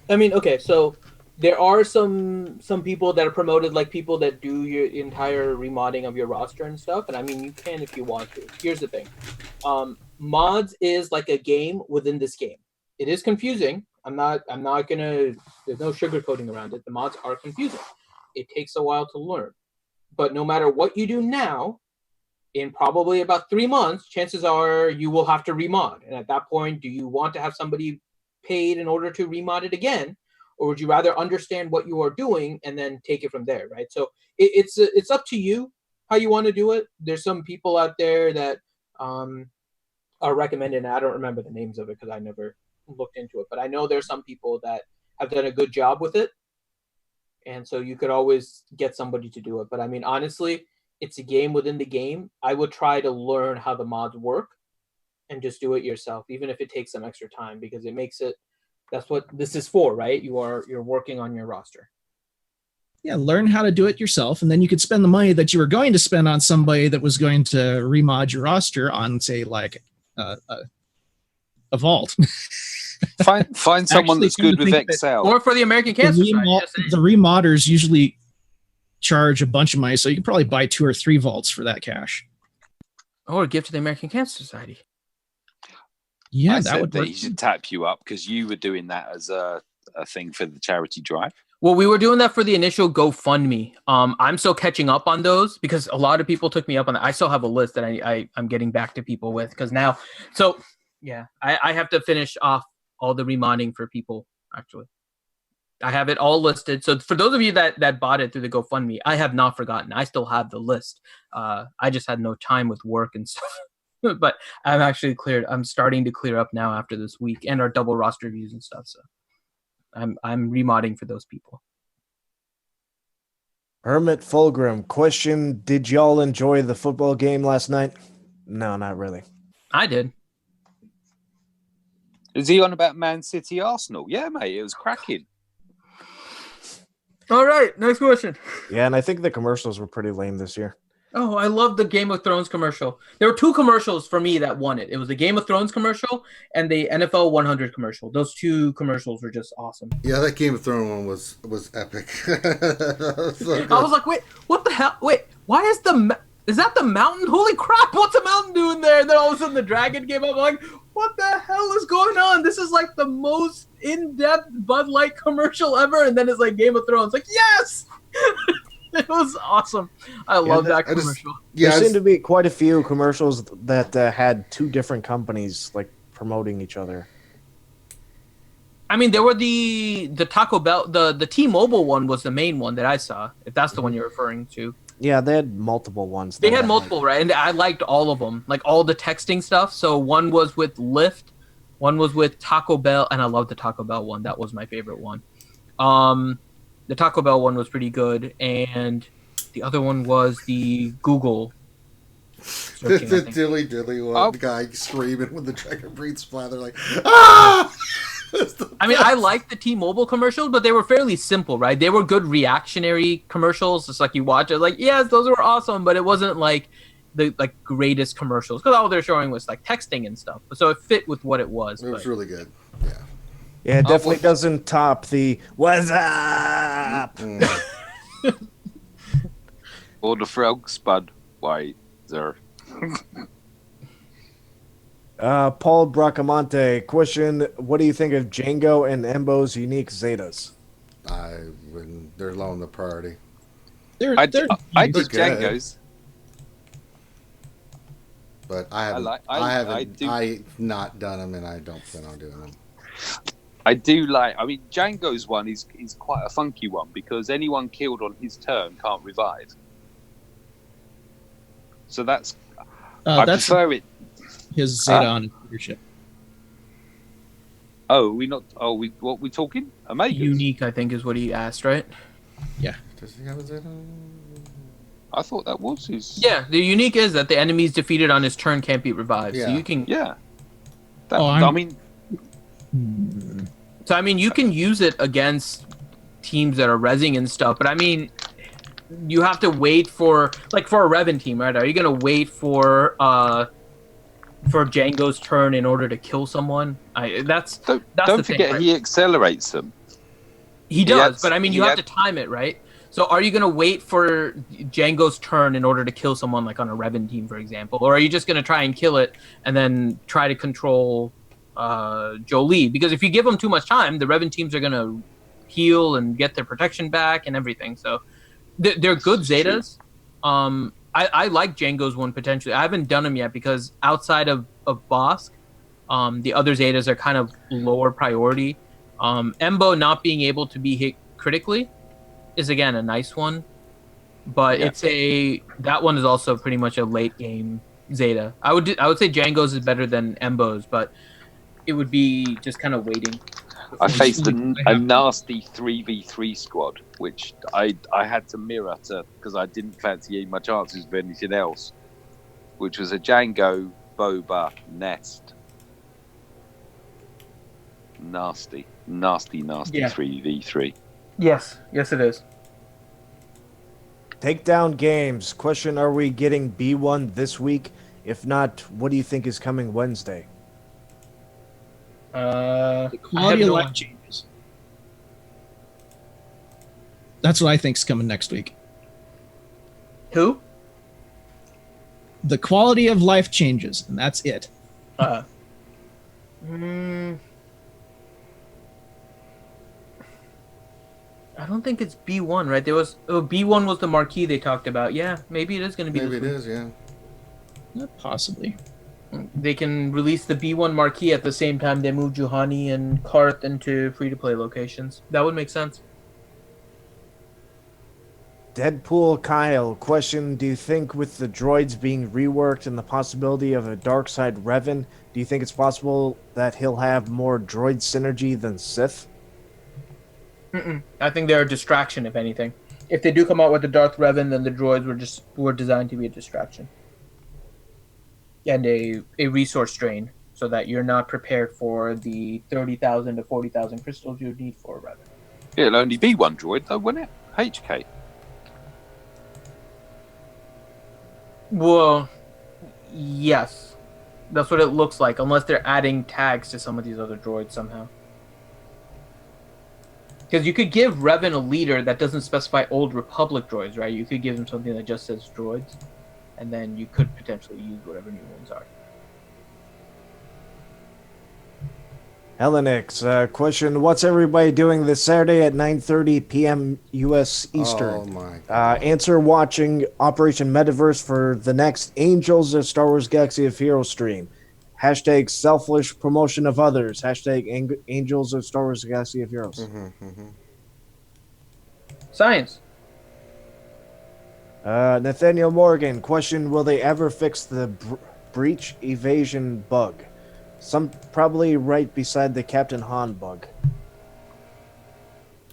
I mean, okay, so there are some people that are promoted, like people that do your entire remodding of your roster and stuff, and I mean, you can if you want to. Here's the thing. Mods is like a game within this game. It is confusing. I'm not gonna, there's no sugarcoating around it. The mods are confusing. It takes a while to learn. But no matter what you do now, in probably about 3 months, chances are you will have to remod. And at that point, do you want to have somebody paid in order to remod it again? Or would you rather understand what you are doing and then take it from there, right? So it's up to you how you want to do it. There's some people out there that are recommended, and I don't remember the names of it because I never looked into it, but I know there's some people that have done a good job with it. And so you could always get somebody to do it. But I mean, honestly, it's a game within the game. I would try to learn how the mods work and just do it yourself, even if it takes some extra time, because it makes it, that's what this is for, right? You're working on your roster. Yeah, learn how to do it yourself, and then you could spend the money that you were going to spend on somebody that was going to remod your roster on, say, like a vault. Find someone that's good with Excel. Or for the American Cancer Society. The remodders usually charge a bunch of money, so you can probably buy 2 or 3 vaults for that cash. Or give to the American Cancer Society. Yeah, that would work. He should tap you up because you were doing that as a thing for the charity drive. Well, we were doing that for the initial GoFundMe. I'm still catching up on those because a lot of people took me up on that. I still have a list that I'm getting back to people with because now. So, yeah, I have to finish off all the remodding for people, actually. I have it all listed. So for those of you that bought it through the GoFundMe, I have not forgotten. I still have the list. I just had no time with work and stuff. But I'm actually cleared. I'm starting to clear up now after this week and our double roster reviews and stuff. So I'm remodding for those people. Hermit Fulgrim, question, did y'all enjoy the football game last night? No, not really. I did. Is he on about Man City Arsenal? Yeah, mate, it was cracking. All right, next question. Yeah, and I think the commercials were pretty lame this year. Oh, I love the Game of Thrones commercial. There were 2 commercials for me that won it. It was the Game of Thrones commercial and the NFL 100 commercial. Those 2 commercials were just awesome. Yeah, that Game of Thrones one was epic. I was like, wait, what the hell? Wait, why is that the mountain? Holy crap, what's a mountain doing there? And then all of a sudden the dragon came up. I'm like, what the hell is going on? This is like the most in-depth Bud Light commercial ever, and then it's like Game of Thrones. Like, yes! It was awesome. I love that commercial. There seemed to be quite a few commercials that had two different companies like promoting each other. I mean, there were the Taco Bell, the T-Mobile one was the main one that I saw, if that's the one you're referring to. Yeah, they had multiple ones. They had multiple, right? And I liked all of them, like all the texting stuff. So one was with Lyft, one was with Taco Bell, and I love the Taco Bell one. That was my favorite one. The Taco Bell one was pretty good, and the other one was the Google. The dilly one, the guy screaming with the dragon breed splatter, like, ah! I mean, I like the T-Mobile commercials, but they were fairly simple, right? They were good reactionary commercials. It's like you watch it, like, yes, those were awesome, but it wasn't like the greatest commercials because all they're showing was like texting and stuff. So it fit with what it was. It was really good. Yeah. Yeah, it definitely doesn't top the "What's up?" Or the frog spud. Why, there. Paul Bracamonte, question: what do you think of Django and Embo's unique Zetas? They're low on the priority. I did Django's. But I've not done them, and I don't plan on doing them. I do like. I mean, Django's one is quite a funky one because anyone killed on his turn can't revive. So that's. I prefer it. His Zeta on leadership. Oh, what we talking? Omega. Unique, I think, is what he asked, right? Yeah. Does he have a Zeta? I thought that was his. Yeah, the unique is that the enemies defeated on his turn can't be revived. Yeah. So you can. Yeah. So I mean, you can use it against teams that are rezzing and stuff, but I mean, you have to wait for a Revan team, right? Are you gonna wait for Django's turn in order to kill someone? Don't forget, right? He accelerates them. He does, but I mean, you have to time it, right? So are you going to wait for Django's turn in order to kill someone like on a Revan team, for example? Or are you just going to try and kill it and then try to control Jolie? Because if you give them too much time, the Revan teams are going to heal and get their protection back and everything. So they're good Zetas. I like Django's one potentially. I haven't done them yet because outside of Bosk, the other Zetas are kind of lower priority. Embo not being able to be hit critically is again a nice one, but that one is also pretty much a late game Zeta. I would say Django's is better than Embo's, but it would be just kind of waiting. I faced a nasty 3v3 squad, which I had to mirror because I didn't fancy my chances with anything else, which was a Django, Boba, Nest. Nasty 3v3. Yes, it is. Takedown games. Question: are we getting B1 this week? If not, what do you think is coming Wednesday? The quality of life changes. That's what I think is coming next week. Who? The quality of life changes, and that's it. I don't think it's B1, right? B1 was the marquee they talked about. Yeah, maybe it is going to be. Maybe it is, yeah. Not possibly. They can release the B1 marquee at the same time they move Juhani and Karth into free-to-play locations. That would make sense. Deadpool Kyle, question: do you think with the droids being reworked and the possibility of a dark side Revan, do you think it's possible that he'll have more droid synergy than Sith? I think they're a distraction, if anything. If they do come out with the Darth Revan, then the droids were designed to be a distraction. And a resource drain, so that you're not prepared for the 30,000 to 40,000 crystals you would need for a Revan. It'll only be one droid, though, won't it? HK. Well, yes. That's what it looks like, unless they're adding tags to some of these other droids somehow. Because you could give Revan a leader that doesn't specify Old Republic droids, right? You could give him something that just says droids, and then you could potentially use whatever new ones are. Helenix, question: what's everybody doing this Saturday at 9:30 p.m. U.S. Eastern? Oh my God. Answer: watching Operation Metaverse for the next Angels of Star Wars Galaxy of Heroes stream. Hashtag selfish promotion of others. Hashtag Angels of Star Wars Galaxy of Heroes. Science. Nathaniel Morgan, question: will they ever fix the breach evasion bug? Some probably right beside the Captain Han bug.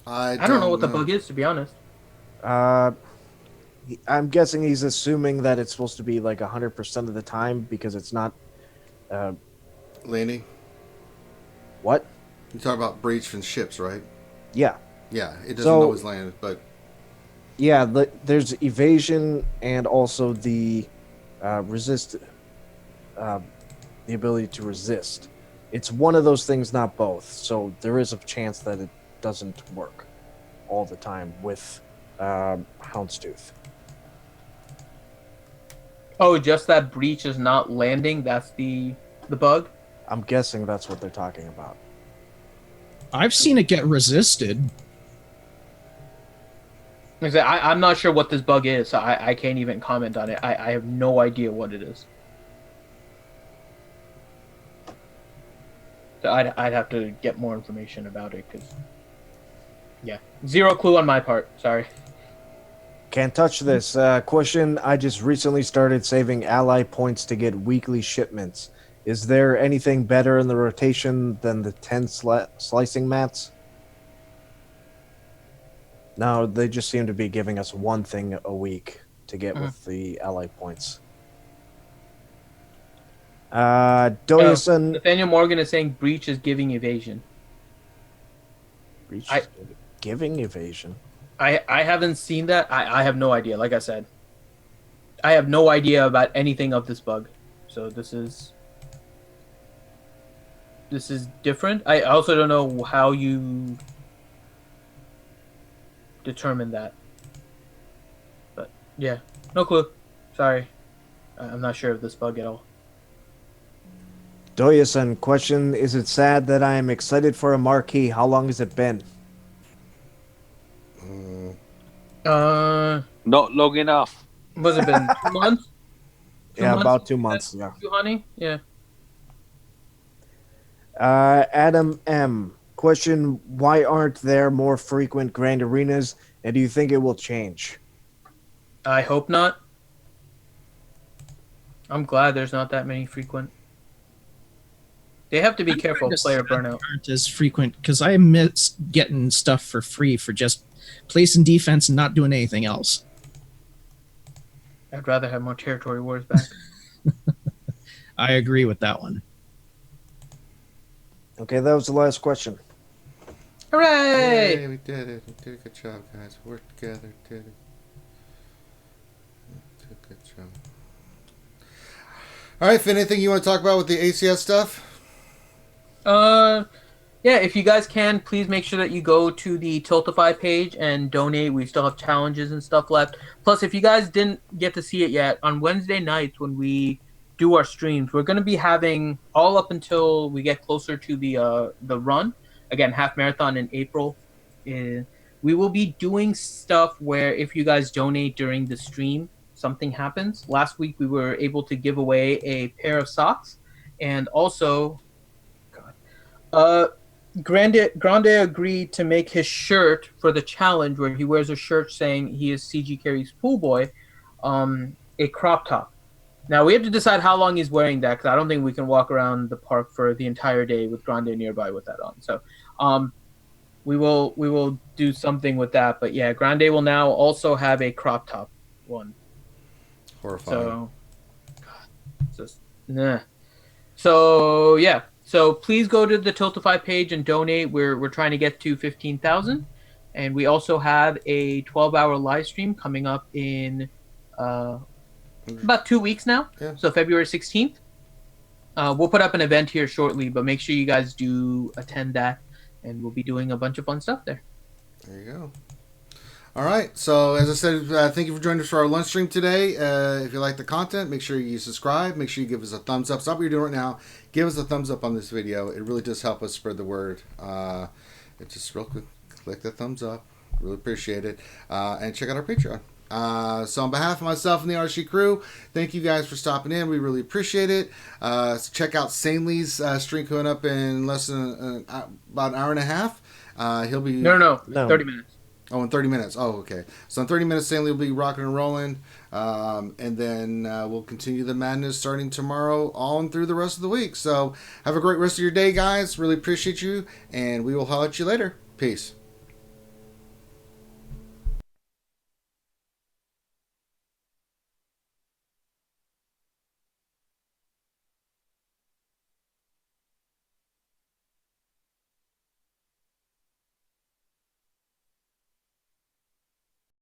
I don't know what the bug is, to be honest. I'm guessing he's assuming that it's supposed to be like 100% of the time because it's not. Landing? What? You talk about breach from ships, right? Yeah. Yeah, it doesn't always land, but... Yeah, there's evasion and also the resist... the ability to resist. It's one of those things, not both. So there is a chance that it doesn't work all the time with Houndstooth. Oh, just that breach is not landing? That's the bug? I'm guessing that's what they're talking about. I've seen it get resisted. I'm not sure what this bug is, so I can't even comment on it. I have no idea what it is. So I'd have to get more information about it, because... Yeah. Zero clue on my part. Sorry. Can't touch this. Question: I just recently started saving ally points to get weekly shipments. Is there anything better in the rotation than the 10 slicing mats? No, they just seem to be giving us one thing a week to get with the ally points. Doyson... Nathaniel Morgan is saying breach is giving evasion. Breach is giving evasion? I haven't seen that. I have no idea. Like I said, I have no idea about anything of this bug. So this is different. I also don't know how you determine that. But yeah, no clue. Sorry. I'm not sure of this bug at all. Doyson, question: is it sad that I am excited for a marquee? How long has it been? Not long enough. Was it been 2 months? About 2 months. Yeah. Honey? Yeah. Adam M. Question: why aren't there more frequent grand arenas, and do you think it will change? I hope not. I'm glad there's not that many frequent. They have to be careful of player burnout. Aren't as frequent, because I miss getting stuff for free for just placing defense and not doing anything else. I'd rather have more territory wars back. I agree with that one. Okay, that was the last question. Hooray! Yay, we did it. We did a good job, guys. Worked together, did it. Did a good job. All right, Finn, anything you want to talk about with the ACS stuff? Yeah, if you guys can, please make sure that you go to the Tiltify page and donate. We still have challenges and stuff left. Plus, if you guys didn't get to see it yet, on Wednesday nights when we do our streams, we're going to be having, all up until we get closer to the run, again, half marathon in April, we will be doing stuff where if you guys donate during the stream, something happens. Last week, we were able to give away a pair of socks, and also... Grande agreed to make his shirt for the challenge, where he wears a shirt saying he is CG Carey's pool boy, a crop top. Now we have to decide how long he's wearing that, because I don't think we can walk around the park for the entire day with Grande nearby with that on. So we will do something with that. But yeah, Grande will now also have a crop top one. Horrifying. So, God, just nah. So yeah. So please go to the Tiltify page and donate. We're trying to get to 15,000, and we also have a 12-hour live stream coming up in about 2 weeks now. Yeah. So February 16th. We'll put up an event here shortly, but make sure you guys do attend that, and we'll be doing a bunch of fun stuff there. There you go. All right. So as I said, thank you for joining us for our lunch stream today. If you like the content, make sure you subscribe. Make sure you give us a thumbs up. Stop what you're doing right now. Give us a thumbs up on this video. It really does help us spread the word. It's just real quick. Click the thumbs up. Really appreciate it. And check out our Patreon. So on behalf of myself and the RSG crew, thank you guys for stopping in. We really appreciate it. So check out Sanely's stream coming up in less than about an hour and a half. He'll be... No. 30 minutes. Oh, in 30 minutes. Oh, okay. So in 30 minutes, Stanley will be rocking and rolling. And then we'll continue the madness starting tomorrow on through the rest of the week. So have a great rest of your day, guys. Really appreciate you. And we will holler at you later. Peace.